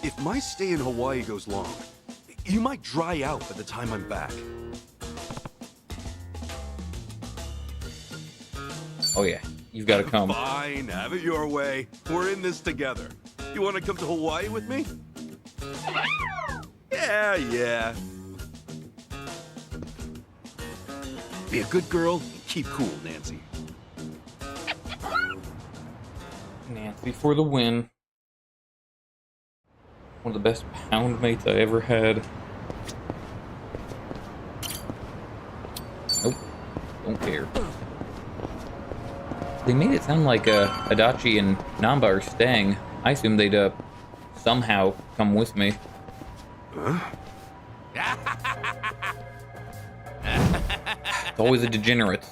if my stay in Hawaii goes long, you might dry out by the time I'm back. Oh yeah, you've got to come. Fine, have it your way. We're in this together. You want to come to Hawaii with me? Yeah. Be a good girl and Keep cool, Nancy. Nancy for the win. One of the best pound mates I ever had. Nope. Don't care. They made it sound like Adachi and Namba are staying. I assume they'd somehow come with me. Huh? It's always a degenerate.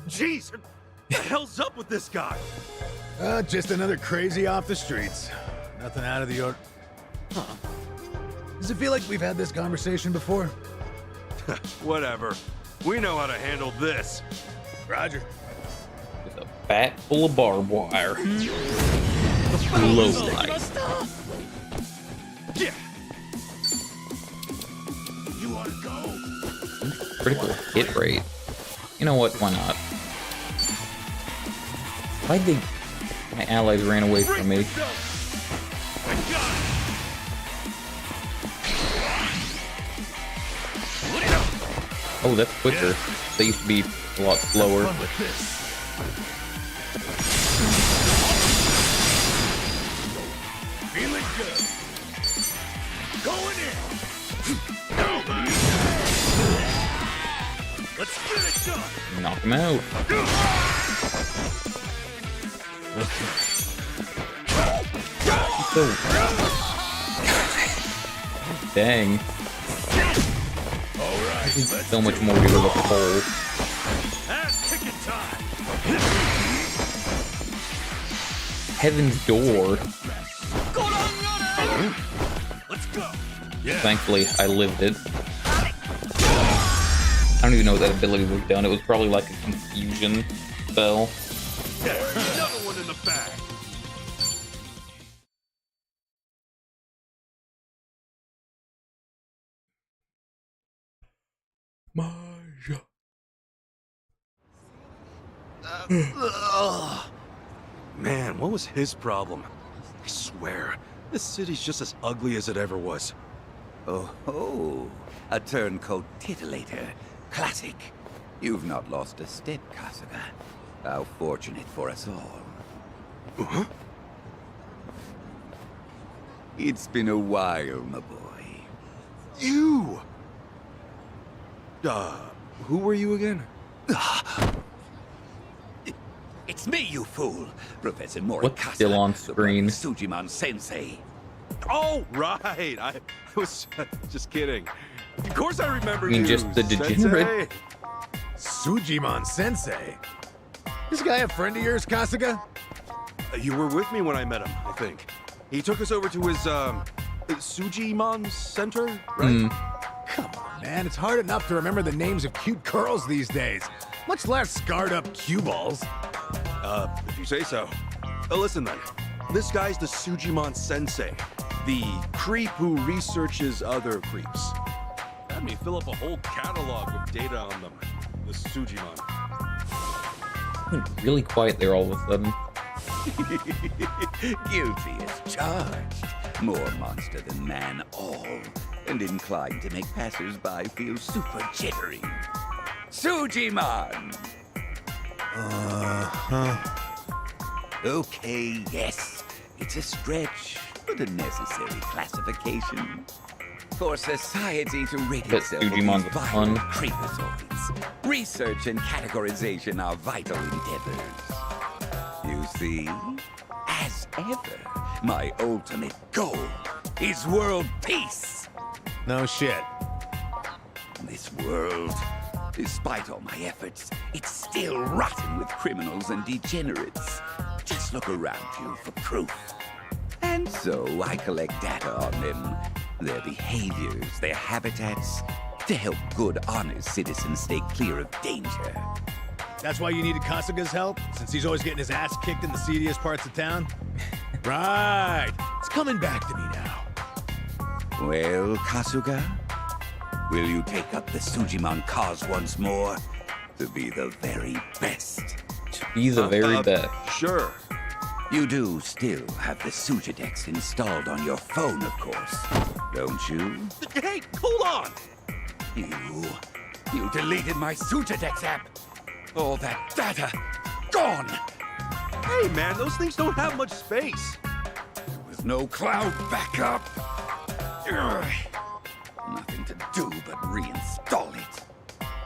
Jeez, what the hell's up with this guy? Just another crazy off the streets. Nothing out of the order. Huh. Does it feel like we've had this conversation before? Whatever. We know how to handle this. Roger. With a bat full of barbed wire. Low light. Yeah. You wanna go? Critical hit rate. You know what? Why not? Why'd they... My allies ran away from me. Oh, that's quicker. They used to be a lot slower. Feeling good. Going in. Let's get it done. Knock him out. So... Dang. So much more to the pole. Heaven's Door. Let's go. Thankfully, I lived it. I don't even know what that ability was done. It was probably like a confusion spell. Another one in the bag. Man, what was his problem? I swear, this city's just as ugly as it ever was. Oh, a turncoat titillator. Classic. You've not lost a step, Kasuga. How fortunate for us all. Huh? It's been a while, my boy. You! Who were you again? It's me, you fool! Professor Morikasa. What's still on screen? Sujimon Sensei. Oh, right! I was just kidding. Of course I remember You mean you, just the degenerate? Sensei. Sujimon Sensei? This guy a friend of yours, Kasuga? You were with me when I met him, I think. He took us over to his, Sujimon Center, right? Come on, man. It's hard enough to remember the names of cute girls these days. Much less scarred up cue balls. If you say so. Listen then. This guy's the Sujimon Sensei. The creep who researches other creeps. Had me fill up a whole catalog with data on them. The Sujimon. Went really quiet there all of a sudden. Guilty as charged. More monster than man all. And inclined to make passers-by feel super jittery. Sujimon! Okay, yes. It's a stretch, but a necessary classification. For society to rid But itself of Sujimon's these a vital pun. creepazoids, research and categorization are vital endeavors. You see, as ever, my ultimate goal is world peace. No shit. This world, despite all my efforts, it's still rotten with criminals and degenerates. Just look around you for proof. And so I collect data on them, their behaviors, their habitats, to help good, honest citizens stay clear of danger. That's why you needed Kasuga's help? Since he's always getting his ass kicked in the seediest parts of town? Right. It's coming back to me now. Well, Kasuga, will you take up the Sujimon cause once more to be the very best? To be the very best. Sure. You do still have the Sujidex installed on your phone, of course, don't you? Hey, hold on! You deleted my Sujadex app. All that data, gone. Hey, man, those things don't have much space. With no cloud backup. Ugh. Nothing to do but reinstall it.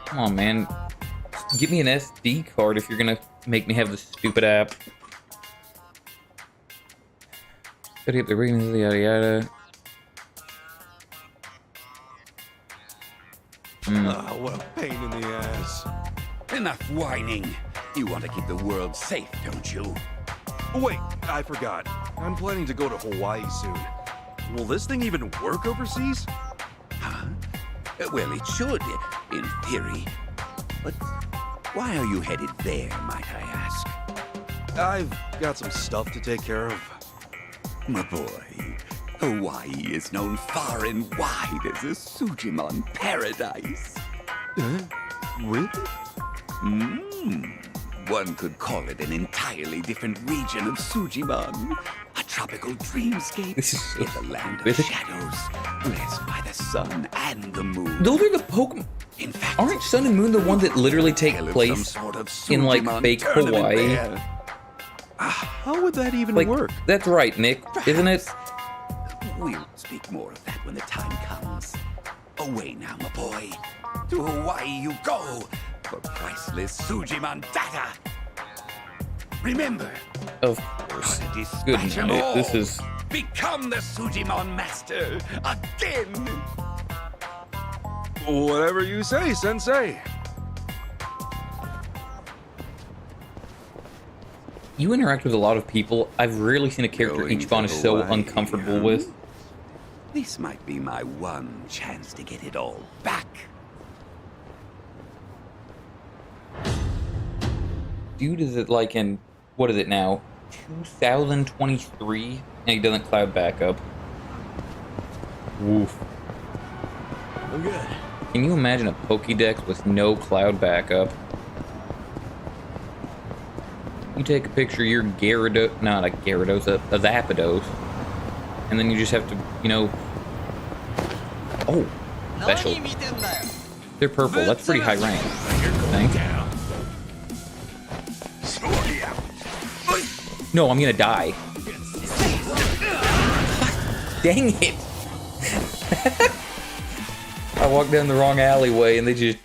Come on, man. Give me an SD card if you're gonna make me have this stupid app. Gotta get the readings, yada yada. Oh, what a pain in the ass. Enough whining. You want to keep the world safe, don't you? Wait, I forgot. I'm planning to go to Hawaii soon. Will this thing even work overseas? Huh? Well, it should, in theory. But why are you headed there, might I ask? I've got some stuff to take care of. My boy, Hawaii is known far and wide as a Sujimon paradise. Really? One could call it an entirely different region of Sujimon. A tropical dreamscape in the land of shadows, blessed by the sun and the moon. Those are the Pokemon. In fact, aren't Sun and Moon the ones that literally take place sort of in like Sujimon fake tournament Hawaii? there. How would that even Like, work? that's right, Nick, isn't it? We'll speak more of that when the time comes. Away now, my boy. To Hawaii you go for priceless Sujimon data. Remember, Of course. Good night. This is... Become the Sujimon master again. Whatever you say, Sensei. You interact with a lot of people. I've rarely seen a character Going Ichiban is to so Hawaii, uncomfortable huh? with. This might be my one chance to get it all back. Dude, is it like in... What is it now? 2023? And he doesn't cloud backup. Woof. I'm good. Can you imagine a Pokédex with no cloud backup? You take a picture of your Gyarados, not a Gyarados, a Zapdos, and then you just have to, you know... Oh, special. They're purple, that's pretty high rank. I think. No, I'm gonna die. Dang it! I walked down the wrong alleyway and they just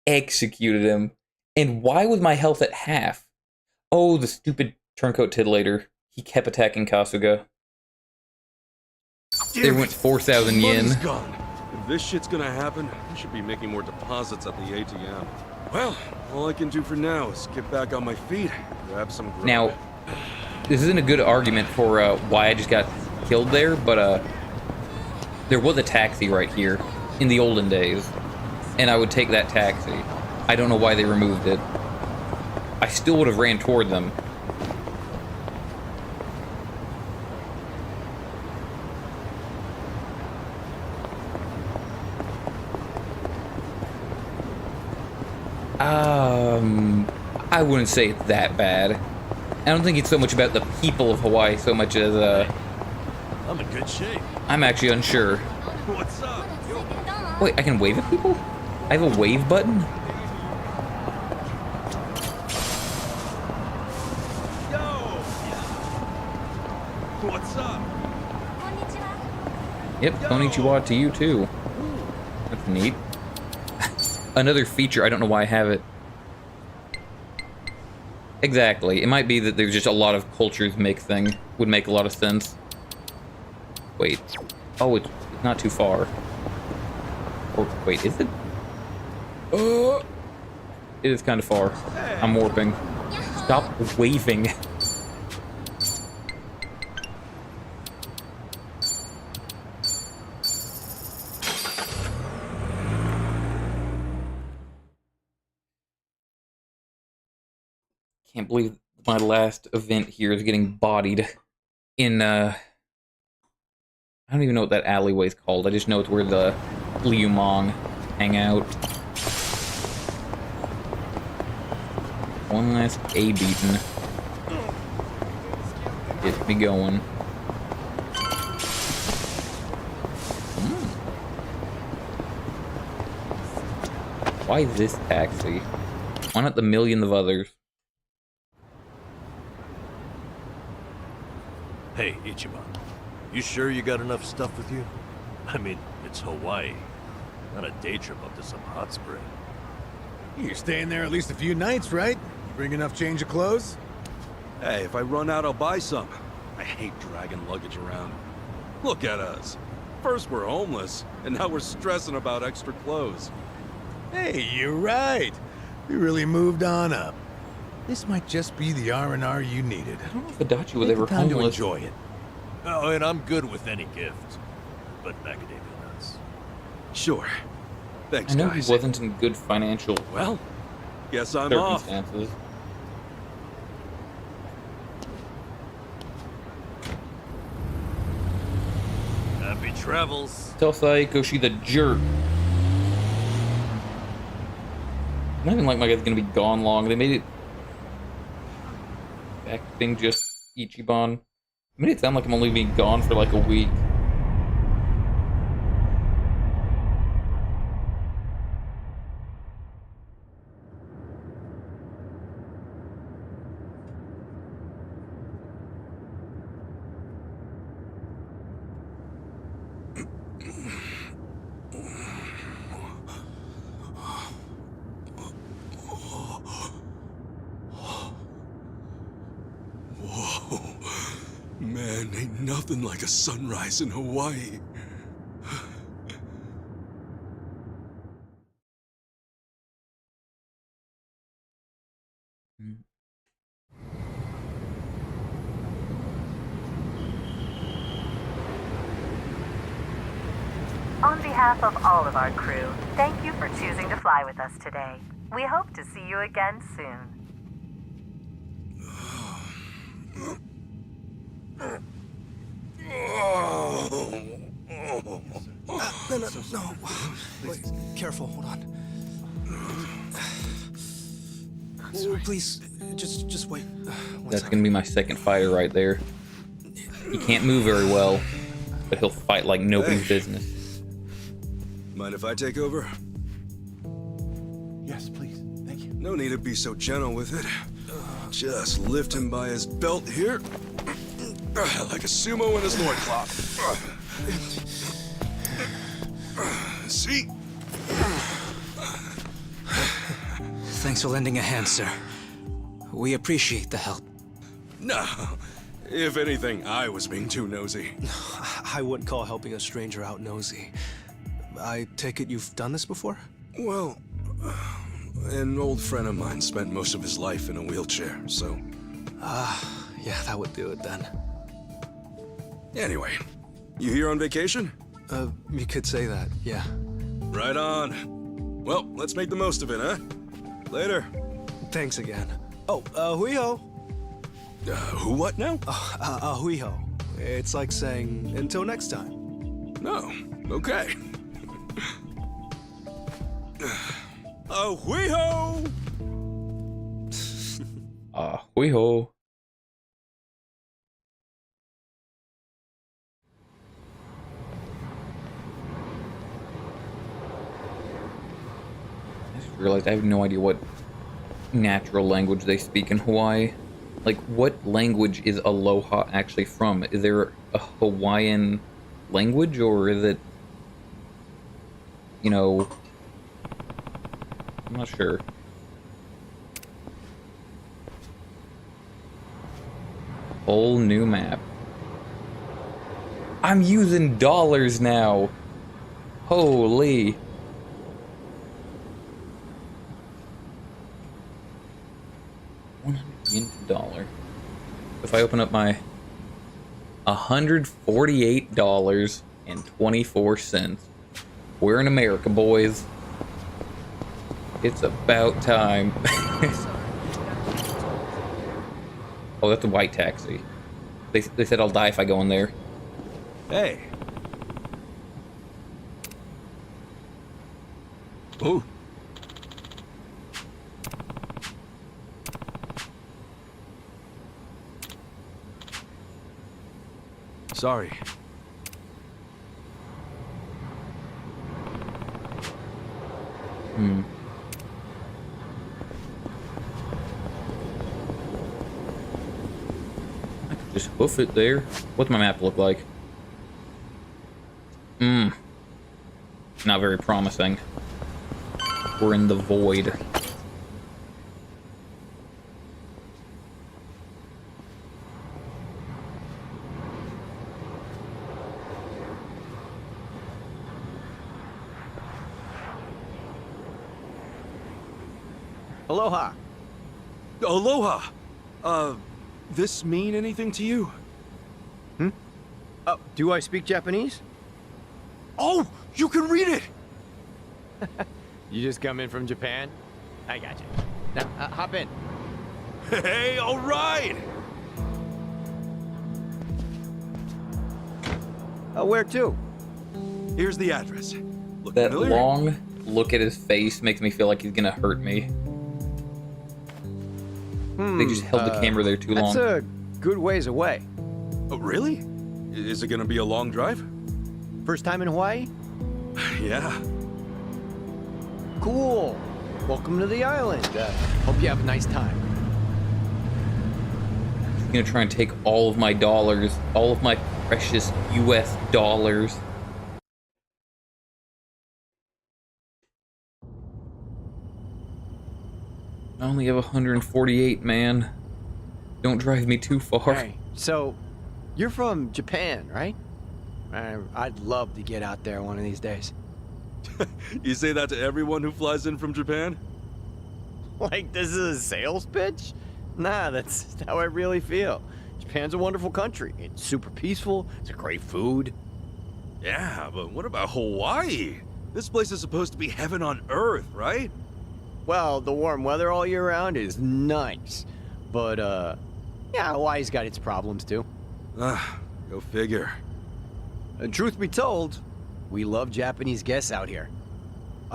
executed him. And why was my health at half? Oh, the stupid turncoat titillator. He kept attacking Kasuga. There went 4,000 yen. Money's gone. If this shit's gonna happen, I should be making more deposits at the ATM. Well, all I can do for now is get back on my feet, grab some grub. Now, this isn't a good argument for why I just got killed there, but there was a taxi right here in the olden days, and I would take that taxi. I don't know why they removed it. I still would have ran toward them. I wouldn't say it's that bad. I don't think it's so much about the people of Hawaii so much as, I'm in good shape. I'm actually unsure. What's up? Wait, I can wave at people? I have a wave button? Yo! What's up? Yep, konnichiwa to you too. That's neat. Another feature, I don't know why I have it. Exactly. It might be that there's just a lot of cultures mixing. Would make a lot of sense. Wait. Oh, it's not too far. Or, wait, is it? It is kind of far. I'm warping. Stop waving. Can't believe my last event here is getting bodied in, I don't even know what that alleyway's called. I just know it's where the Liu Mong hang out. One last A beaten. Get me going. Why this taxi? Why not the millions of others? Hey, Ichiban. You sure you got enough stuff with you? I mean, it's Hawaii. Not a day trip up to some hot spring. You're staying there at least a few nights, right? Bring enough change of clothes? Hey, if I run out, I'll buy some. I hate dragging luggage around. Look at us. First we're homeless, and now we're stressing about extra clothes. Hey, you're right. We really moved on up. This might just be the R&R you needed. I don't know if Adachi was Take ever the time to homeless. enjoy it. Oh, and I'm good with any gift. But macadamia nuts. Sure. Thanks, I know guys. he wasn't in good financial Well, guess I'm off. circumstances. Happy travels. Tell Saeko she's a jerk. Not even like my guy's gonna be gone long. They made it acting just Ichiban. Made it sound like I'm only being gone for like a week. Whoa. Man, ain't nothing like a sunrise in Hawaii. On behalf of all of our crew, thank you for choosing to fly with us today. We hope to see you again soon. No. Wait, careful, hold on. Please, just wait. That's gonna be my second fighter right there. He can't move very well, but he'll fight like nobody's business. Mind if I take over? Yes, please. Thank you. No need to be so gentle with it. Just lift him by his belt here. Like a sumo in his loincloth. See? Thanks for lending a hand, sir. We appreciate the help. No. If anything, I was being too nosy. I wouldn't call helping a stranger out nosy. I take it you've done this before? Well, an old friend of mine spent most of his life in a wheelchair, so... Yeah, that would do it then. Anyway, you here on vacation? You could say that, yeah. Right on. Well, let's make the most of it, huh? Later. Thanks again. Oh, hui-ho. Who what now? Hui-ho. It's like saying, until next time. No, okay. Hui-ho! Hui-ho. I just realized I have no idea what natural language they speak in Hawaii. Like, what language is aloha actually from? Is there a Hawaiian language, or is it, you know, I'm not sure. Whole new map. I'm using dollars now. Holy. $100. If I open up my $148.24. We're in America, boys. It's about time. Oh, that's a white taxi. They said I'll die if I go in there. Hey. Oh. Sorry. Just hoof it there. What's my map look like? Not very promising. We're in the void. Aloha. Aloha! This mean anything to you? Oh, do I speak Japanese? Oh, you can read it! You just come in from Japan? I got you. Now, hop in. Hey, all right! Where to? Here's the address. Look That familiar? long look at his face makes me feel like he's gonna hurt me. They just held the camera there too long. That's a good ways away. Oh, really? Is it gonna be a long drive? First time in Hawaii? Yeah. Cool. Welcome to the island. Hope you have a nice time. He's gonna try and take all of my dollars, all of my precious US dollars. I only have 148, man. Don't drive me too far. Hey, so you're from Japan, right? I'd love to get out there one of these days. You say that to everyone who flies in from Japan? Like this is a sales pitch? Nah, that's how I really feel. Japan's a wonderful country. It's super peaceful. It's a great food. Yeah, but what about Hawaii? This place is supposed to be heaven on earth, right? Well, the warm weather all year round is nice. But, yeah, Hawaii's got its problems, too. Go figure. And truth be told, we love Japanese guests out here.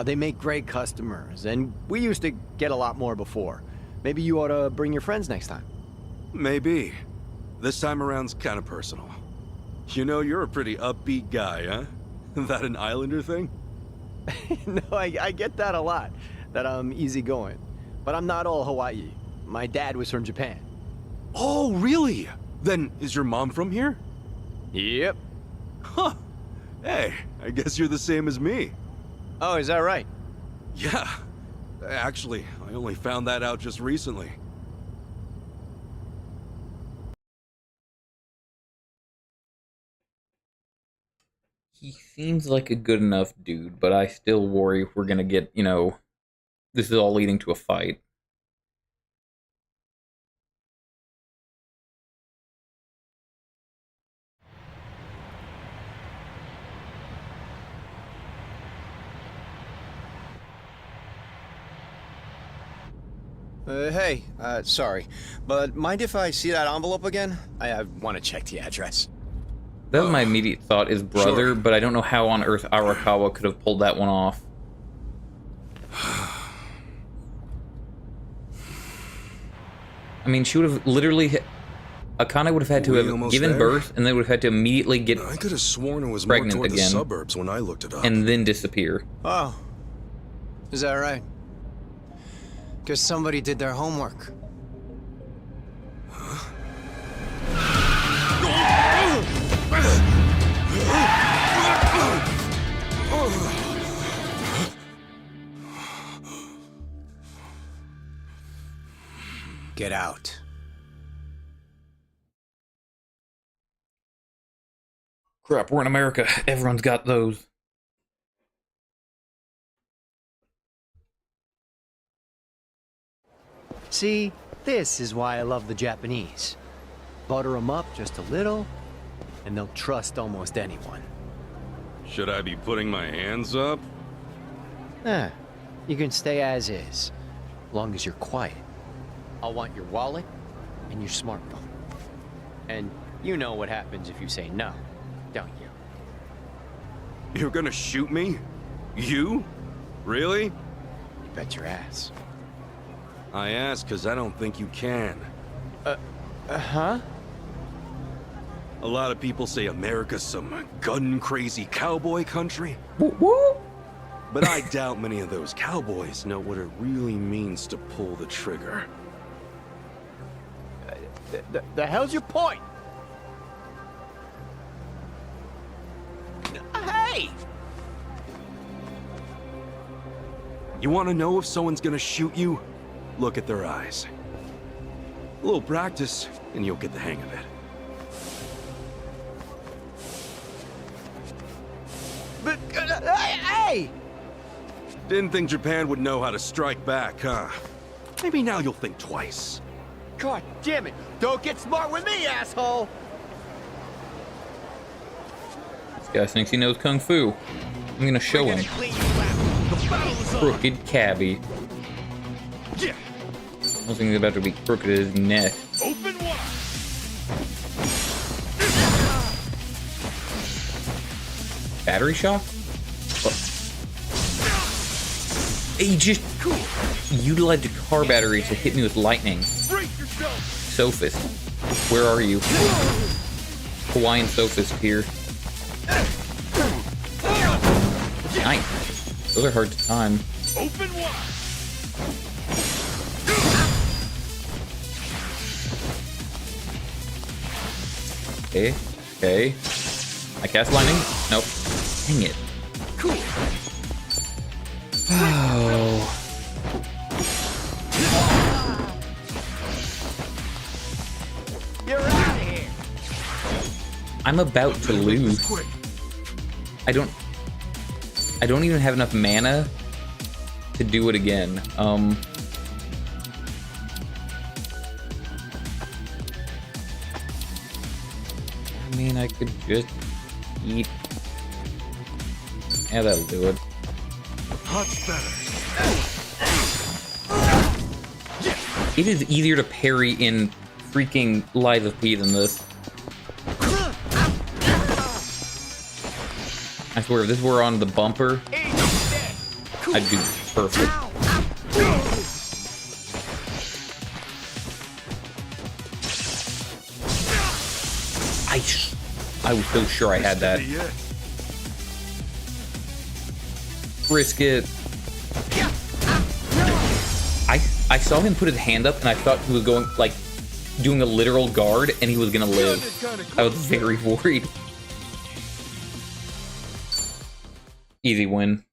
They make great customers, and we used to get a lot more before. Maybe you ought to bring your friends next time. Maybe. This time around's kind of personal. You know, you're a pretty upbeat guy, huh? That an Islander thing? No, I get that a lot, that I'm easygoing. But I'm not all Hawaii. My dad was from Japan. Oh, really? Then is your mom from here? Yep. Huh. Hey, I guess you're the same as me. Oh, is that right? Yeah. Actually, I only found that out just recently. He seems like a good enough dude, but I still worry if we're gonna get, you know, this is all leading to a fight. Hey, sorry, but mind if I see that envelope again? I want to check the address. That was my immediate thought, is brother, Sure. but I don't know how on earth Arakawa could have pulled that one off. I mean, she would have literally... Akane would have had to We have almost given there? birth, and then would have had to immediately get I could have sworn it was more pregnant toward the again, suburbs when I looked it up. and then disappear. Oh, is that right? Because somebody did their homework. Get out. Crap, we're in America. Everyone's got those. See, this is why I love the Japanese. Butter them up just a little, and they'll trust almost anyone. Should I be putting my hands up? You can stay as is, long as you're quiet. I'll want your wallet and your smartphone. And you know what happens if you say no, don't you? You're gonna shoot me? You? Really? You bet your ass. I ask because I don't think you can. Huh? A lot of people say America's some gun-crazy cowboy country. But I doubt many of those cowboys know what it really means to pull the trigger. The hell's your point? Hey! You want to know if someone's gonna shoot you? Look at their eyes. A little practice, and you'll get the hang of it. But, hey! Didn't think Japan would know how to strike back, huh? Maybe now you'll think twice. God damn it! Don't get smart with me, asshole! This guy thinks he knows Kung Fu. I'm gonna show him. Crooked cabbie. Yeah. I was thinking about to be crooked at his neck. Open wide. Battery shock? What? He just utilized a car battery to hit me with lightning. Brace yourself. Sophist. Where are you? Hawaiian Sophist here. Nice. Those are hard to time. Open wide. Okay. Okay. I cast lightning? Nope. Dang it. Cool. Oh. You're out of here! I'm about to lose. I don't even have enough mana to do it again. I mean, I could just eat. Yeah, that'll do it. Much better. It is easier to parry in freaking Lies of P than this. I swear, if this were on the bumper, I'd do perfect. I was so sure I had that. Risk it. I saw him put his hand up, and I thought he was going, like, doing a literal guard, and he was gonna live. I was very worried. Easy win.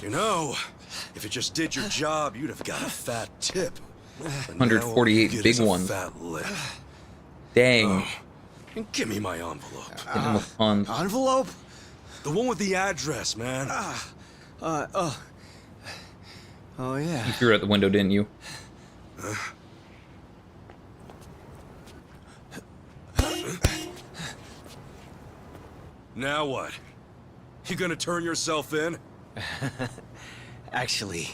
You know, if it just did your job, you'd have got a fat tip. But 148 now big is a ones. Fat lip. Dang. And give me my envelope. Give him a fun. Envelope? The one with the address, man. Oh yeah. You threw it out the window, didn't you? Now what? You gonna turn yourself in? Actually,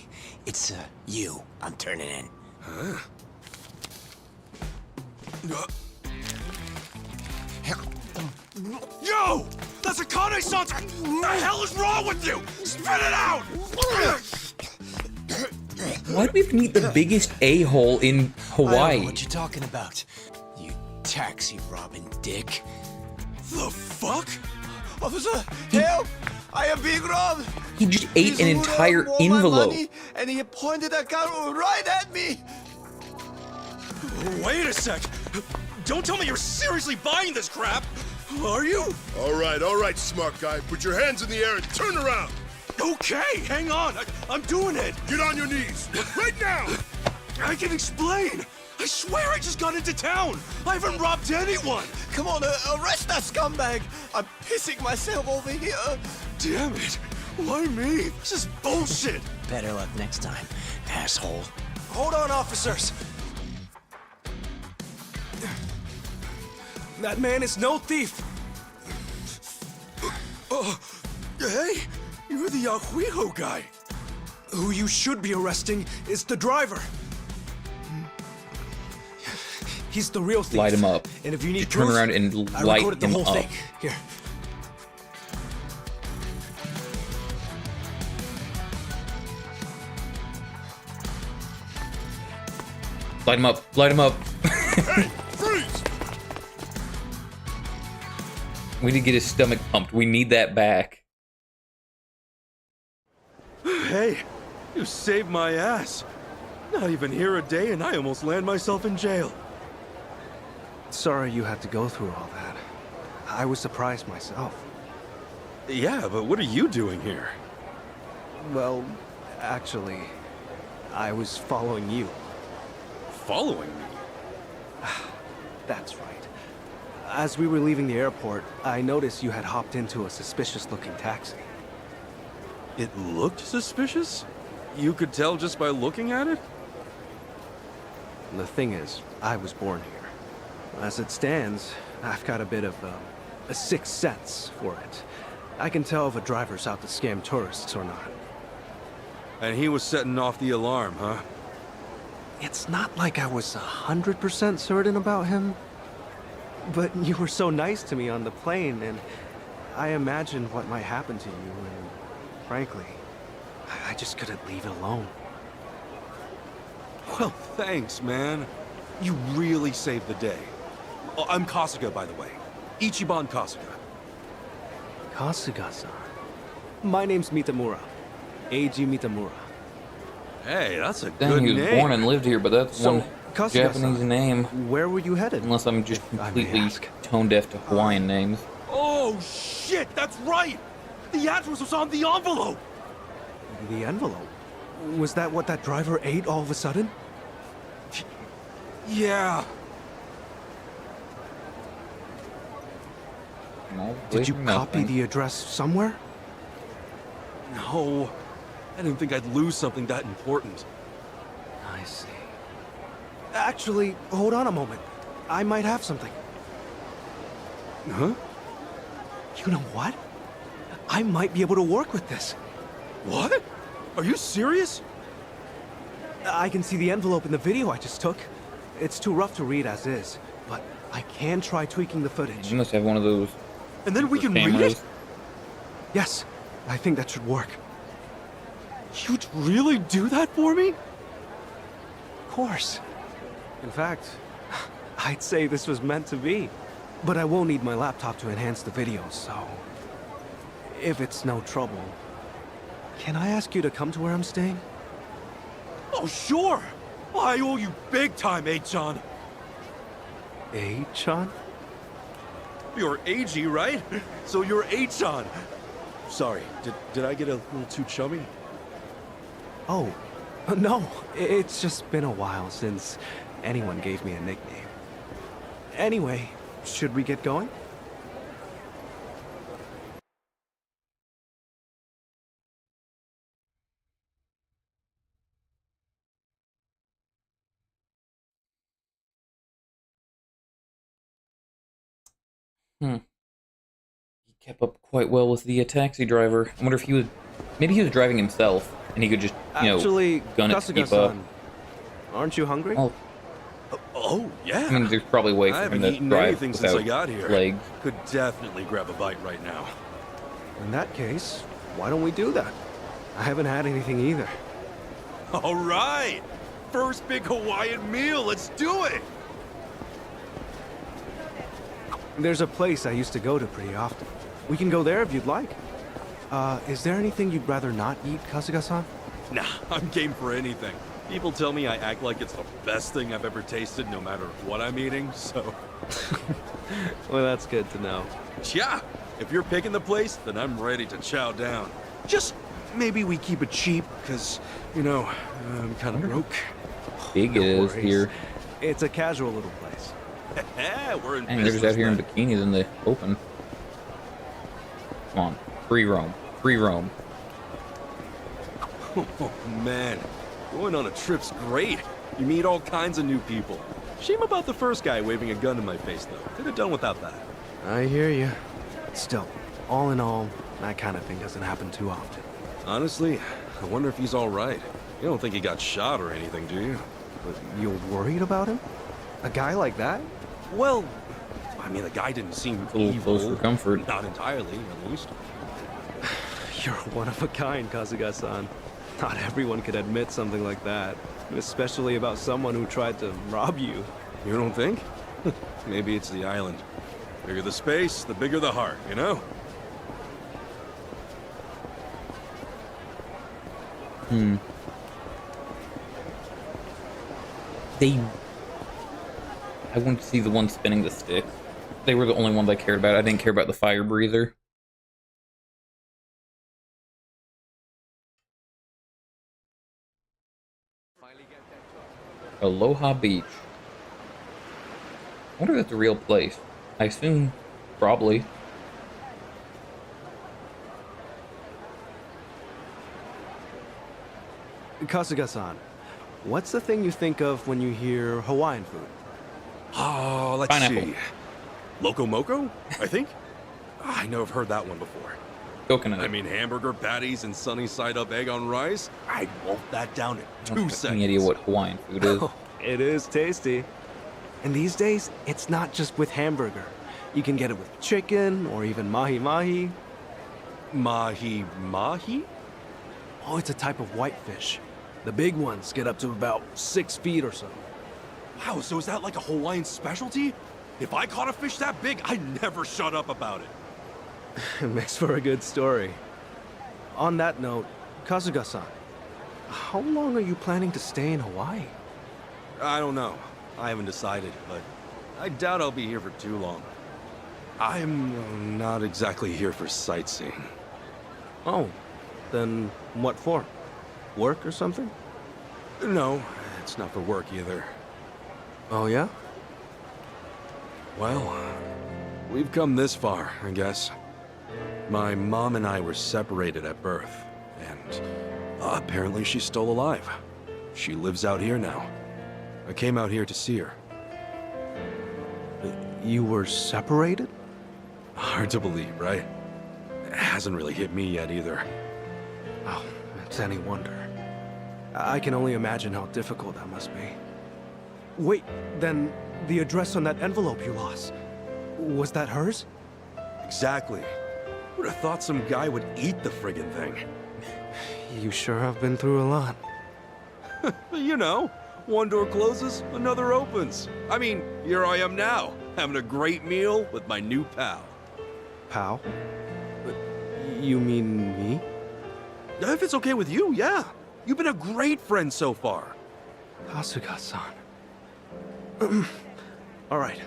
it's you I'm turning in. Huh? Yo! That's a Kane-san! What the hell is wrong with you? Spit it out! Why do we have to meet the biggest a-hole in I don't Hawaii? know what you talking about, you taxi robbing dick. The fuck? Officer, help! I am being robbed! He just ate an entire envelope. And he pointed a gun right at me! Wait a sec! Don't tell me you're seriously buying this crap! Are you? All right, smart guy. Put your hands in the air and turn around. Okay, hang on. I'm doing it. Get on your knees. Right now. I can explain. I swear I just got into town. I haven't robbed anyone. Come on, arrest that scumbag! I'm pissing myself over here! Damn it. Why me? This is bullshit. Better luck next time, asshole. Hold on, officers. That man is no thief. Hey, you're the Yahuiho guy. Who you should be arresting is the driver. He's the real thief. Light him up. And if you need Turn proof, around and I light recorded the him whole up. thing. Here. Light him up. Light him up. Hey, freeze! We need to get his stomach pumped. We need that back. Hey, you saved my ass. Not even here a day and I almost land myself in jail. Sorry you had to go through all that. I was surprised myself. Yeah, but what are you doing here? Well, actually, I was following you. Following me? That's right. As we were leaving the airport, I noticed you had hopped into a suspicious-looking taxi. It looked suspicious? You could tell just by looking at it? The thing is, I was born here. As it stands, I've got a bit of a sixth sense for it. I can tell if a driver's out to scam tourists or not. And he was setting off the alarm, huh? It's not like I was 100% certain about him. But you were so nice to me on the plane, and I imagined what might happen to you, and frankly, I just couldn't leave it alone. Well, thanks, man. You really saved the day. Oh, I'm Kasuga, by the way. Ichiban Kasuga. Kasuga-san. My name's Mitamura. Eiji Mitamura. Hey, that's a good name. He was born and lived here, but that's So, one Kasuga-san, Japanese name. Where were you headed? Unless I'm just completely tone deaf to Hawaiian names. Oh, shit, that's right! The address was on the envelope! The envelope? Was that what that driver ate all of a sudden? Yeah. Did you copy the address somewhere? No. I didn't think I'd lose something that important. I see. Actually, hold on a moment. I might have something. Huh? You know what? I might be able to work with this. What? Are you serious? I can see the envelope in the video I just took. It's too rough to read as is, but I can try tweaking the footage. You must have one of those. And then we can read cameras. it? Yes, I think that should work. You'd really do that for me? Of course. In fact, I'd say this was meant to be. But I will need my laptop to enhance the video, so... if it's no trouble, can I ask you to come to where I'm staying? Oh, sure! I owe you big time, A-chan. A-chan? You're A-G, right? So you're A-chan. Sorry, did I get a little too chummy? Oh, no. It's just been a while since anyone gave me a nickname. Anyway, should we get going? He kept up quite well with the taxi driver. I wonder if he was... maybe he was driving himself, and he could just, you know, Actually, gun it to keep up. Kasuga-san, aren't you hungry? Oh, yeah. I mean, there's probably a way I for him haven't to eaten drive anything since I without got here. legs. Could definitely grab a bite right now. In that case, why don't we do that? I haven't had anything either. All right! First big Hawaiian meal, let's do it! There's a place I used to go to pretty often. We can go there if you'd like. Is there anything you'd rather not eat, Kasuga-san? Nah, I'm game for anything. People tell me I act like it's the best thing I've ever tasted, no matter what I'm eating, so... Well, that's good to know. Yeah, if you're picking the place, then I'm ready to chow down. Just maybe we keep it cheap, because, you know, I'm kind of broke. Big it is here. It's a casual little place. We're in Dang, they're just out business here in then. bikinis in the open. Come on, free roam. Free roam. Oh, man. Going on a trip's great. You meet all kinds of new people. Shame about the first guy waving a gun in my face, though. Could have done without that. I hear you. Still, all in all, that kind of thing doesn't happen too often. Honestly, I wonder if he's all right. You don't think he got shot or anything, do you? But you're worried about him? A guy like that? Well, I mean, the guy didn't seem A little evil. close for comfort. Not entirely, at least. You're one of a kind, Kasuga-san. Not everyone could admit something like that, especially about someone who tried to rob you. You don't think? Maybe it's the island. Bigger the space, the bigger the heart, you know? I wanted to see the one spinning the stick. They were the only ones I cared about. I didn't care about the fire breather. Aloha Beach. I wonder if that's a real place. I assume probably. Kasuga-san, what's the thing you think of when you hear Hawaiian food? Oh, let's Pineapple. see. Loco Moco, I think? I know I've heard that one before. Coconut. I mean, hamburger patties and sunny side up egg on rice? I'd wolf that down in I 2 don't have seconds. any idea what Hawaiian food is. It is tasty. And these days, it's not just with hamburger. You can get it with chicken or even mahi-mahi. Mahi-mahi? Oh, it's a type of whitefish. The big ones get up to about 6 feet or so. Wow, so is that like a Hawaiian specialty? If I caught a fish that big, I'd never shut up about it. It makes for a good story. On that note, Kasuga-san, how long are you planning to stay in Hawaii? I don't know. I haven't decided, but I doubt I'll be here for too long. I'm not exactly here for sightseeing. Oh, then what for? Work or something? No, it's not for work either. Oh, yeah? Well, we've come this far, I guess. My mom and I were separated at birth, and apparently she's still alive. She lives out here now. I came out here to see her. You were separated? Hard to believe, right? It hasn't really hit me yet either. Oh, it's any wonder. I can only imagine how difficult that must be. Wait, then the address on that envelope you lost, was that hers? Exactly. Would have thought some guy would eat the friggin' thing. You sure have been through a lot. You know, one door closes, another opens. I mean, here I am now, having a great meal with my new pal. Pal? You mean me? If it's okay with you, yeah. You've been a great friend so far. Kasuga-san. All right.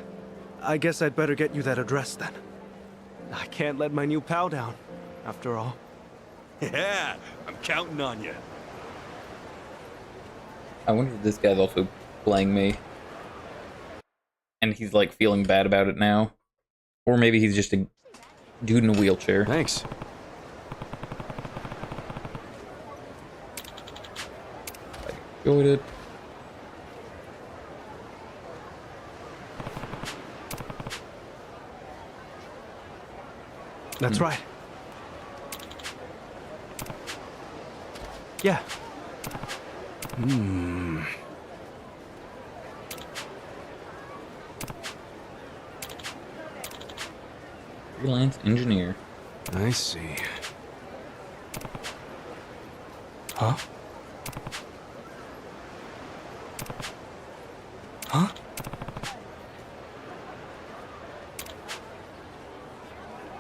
I guess I'd better get you that address then. I can't let my new pal down, after all. Yeah, I'm counting on you. I wonder if this guy's also playing me. And he's like feeling bad about it now. Or maybe he's just a dude in a wheelchair. Thanks. I enjoyed it. That's right. Yeah. Freelance engineer. I see. Huh? Huh?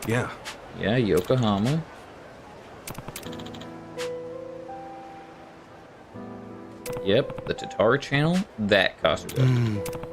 Yeah. Yeah, Yokohama. Yep, the Tatara channel. That Kasuga.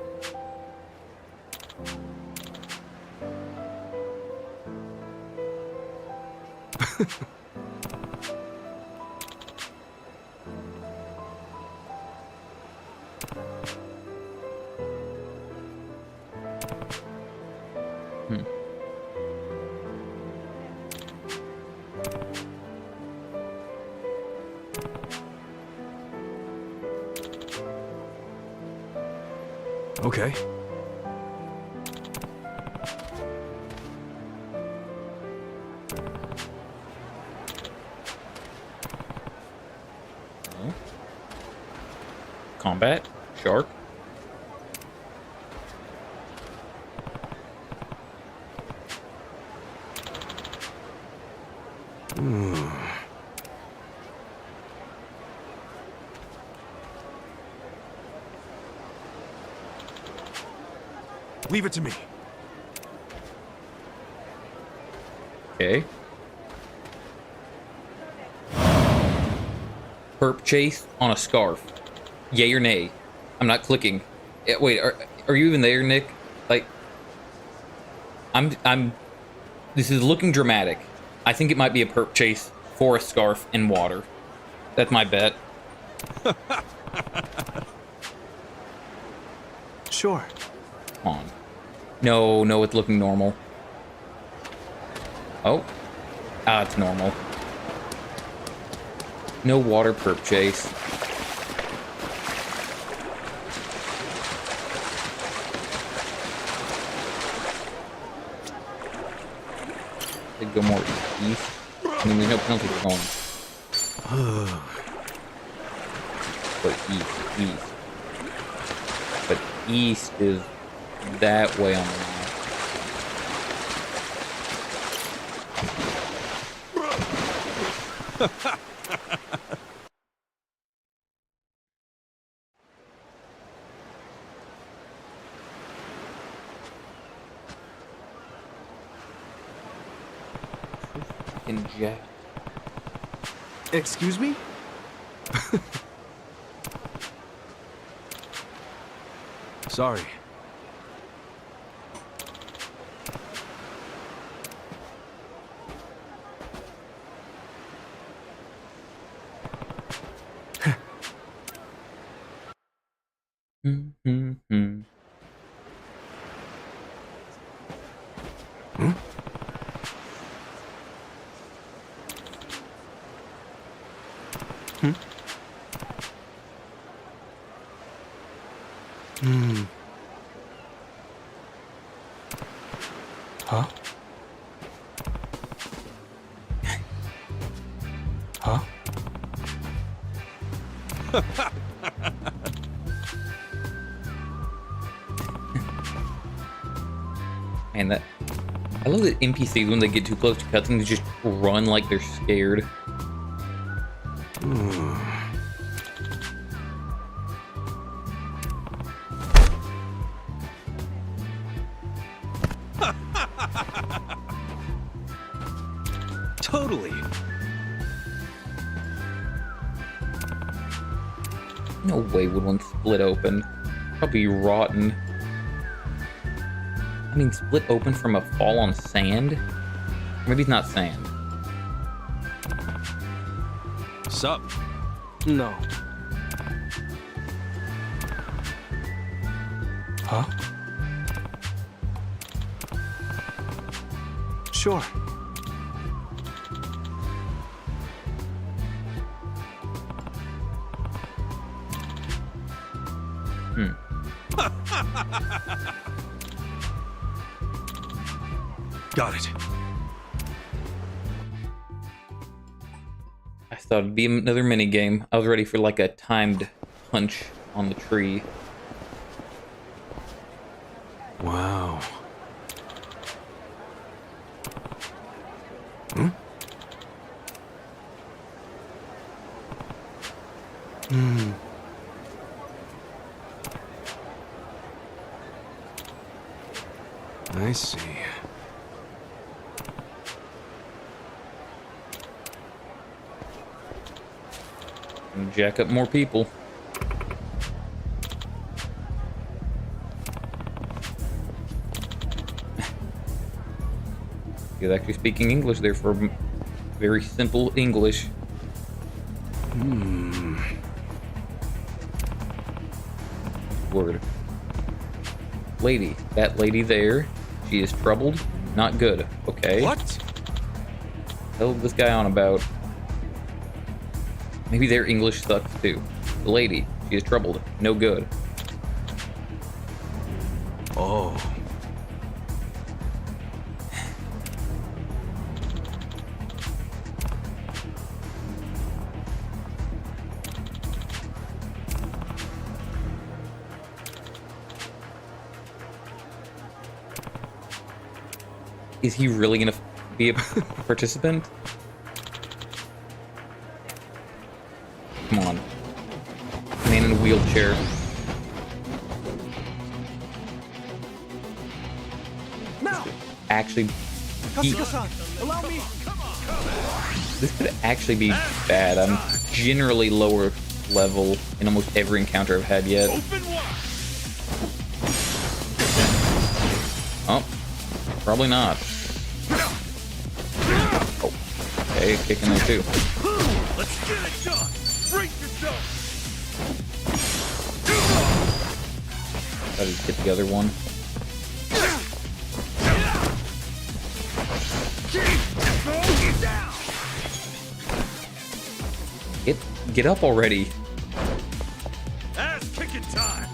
Okay. Combat. Shark. Leave it to me. Okay. Perp chase on a scarf. Yay or nay? I'm not clicking. Wait, Are you even there, Nick? Like, I'm. This is looking dramatic. I think it might be a perp chase for a scarf in water. That's my bet. Sure. Come on. No, it's looking normal. Oh. Ah, it's normal. No water perp chase. They'd go more east. I mean, there's no penalty for going. But east. But east is that way on the map. Fucking jet. Excuse me? Sorry. Huh? Huh? Man, that... I love that NPCs, when they get too close to cutscenes, just run like they're scared. Totally. No way would one split open. Probably rotten. I mean, split open from a fall on sand? Maybe it's not sand. Sup? No. Huh? Sure. Got it. I thought it'd be another mini game. I was ready for like a timed punch on the tree. Wow. Hmm? Hmm. I see. And jack up more people. He was actually speaking English there for very simple English. Word. Lady. That lady there. She is troubled. Not good. Okay. What? Hell is this guy on about? Maybe their English sucks too. The lady. She is troubled. No good. Oh. Is he really gonna be a participant? Come on. Man in a wheelchair. Now! Actually, Kasuga-san, allow me! this could actually be bad. I'm generally lower level in almost every encounter I've had yet. Open wide. Oh, probably not. Oh, okay, kicking there too. Let's get it done. Brace yourself. Try to get the other one. Get up already. Ass kicking time.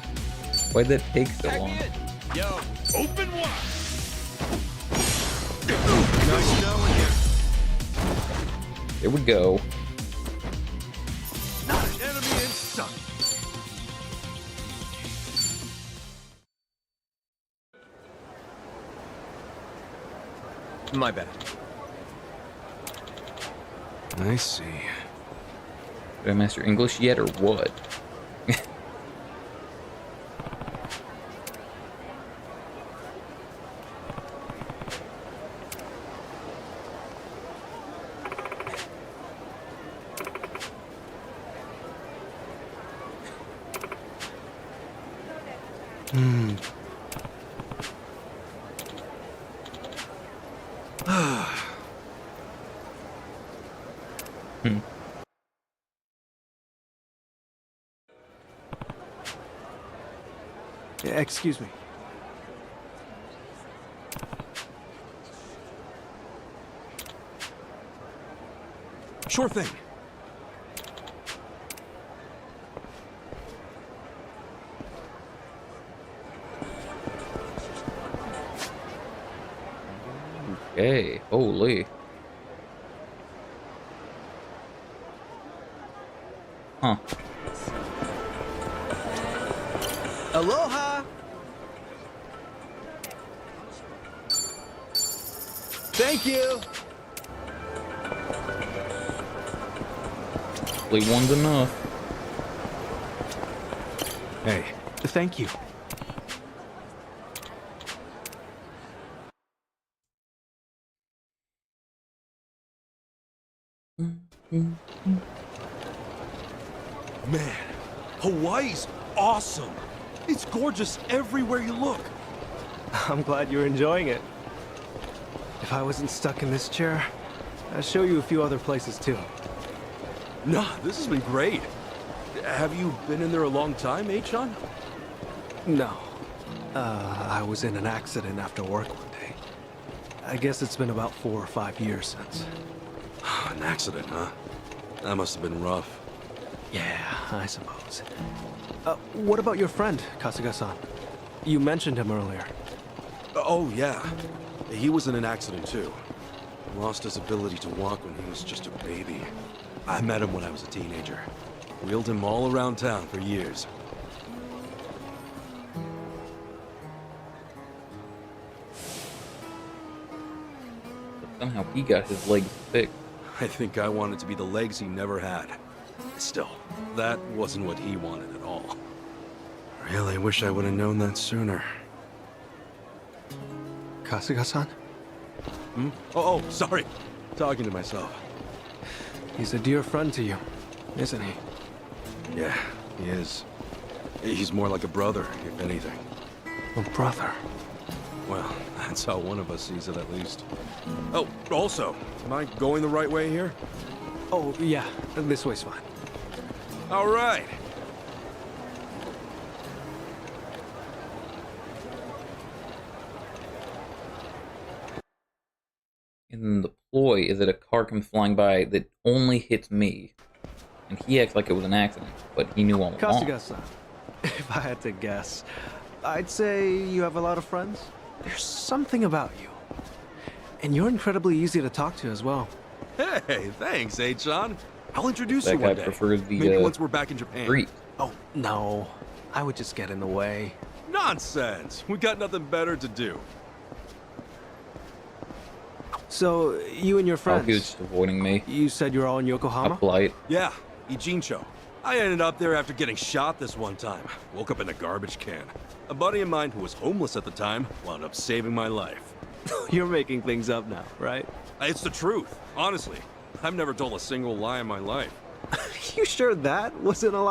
Why'd that take so long? Yo, open wide. Nice knowing you. There we go. Not an enemy in sight. My bad. I see. Did I master English yet, or what? Excuse me. Sure thing. Okay, holy. Huh. Aloha! Thank you! Hopefully one's enough. Hey, thank you. Man, Hawaii's awesome. It's gorgeous everywhere you look. I'm glad you're enjoying it. If I wasn't stuck in this chair, I'd show you a few other places too. Nah, this has been great. Have you been in there a long time, John? No. I was in an accident after work one day. I guess it's been about 4 or 5 years since. An accident, huh? That must have been rough. Yeah, I suppose. What about your friend, Kasuga-san? You mentioned him earlier. Oh, yeah. He was in an accident, too. Lost his ability to walk when he was just a baby. I met him when I was a teenager. Wheeled him all around town for years. Somehow he got his legs fixed. I think I wanted to be the legs he never had. Still, that wasn't what he wanted at all. Really wish I would have known that sooner. Kasuga-san? Hmm? Oh, sorry. Talking to myself. He's a dear friend to you, isn't he? Yeah, he is. He's more like a brother, if anything. A brother? Well, that's how one of us sees it, at least. Oh, also, am I going the right way here? Oh, yeah. This way's fine. All right. And the ploy is that a car comes flying by that only hits me. And he acts like it was an accident, but he knew all along. Kasuga-san, if I had to guess, I'd say you have a lot of friends. There's something about you. And you're incredibly easy to talk to as well. Hey, thanks, John. I'll introduce That you guy one day. prefers the, Maybe once we're back in Japan. street. Oh, no. I would just get in the way. Nonsense. We got nothing better to do. So, you and your friends... Oh, he was just avoiding me. You said you're all in Yokohama? Polite. Yeah, Ijincho. I ended up there after getting shot this one time. Woke up in a garbage can. A buddy of mine who was homeless at the time wound up saving my life. You're making things up now, right? It's the truth, honestly. I've never told a single lie in my life. You sure that wasn't a lie?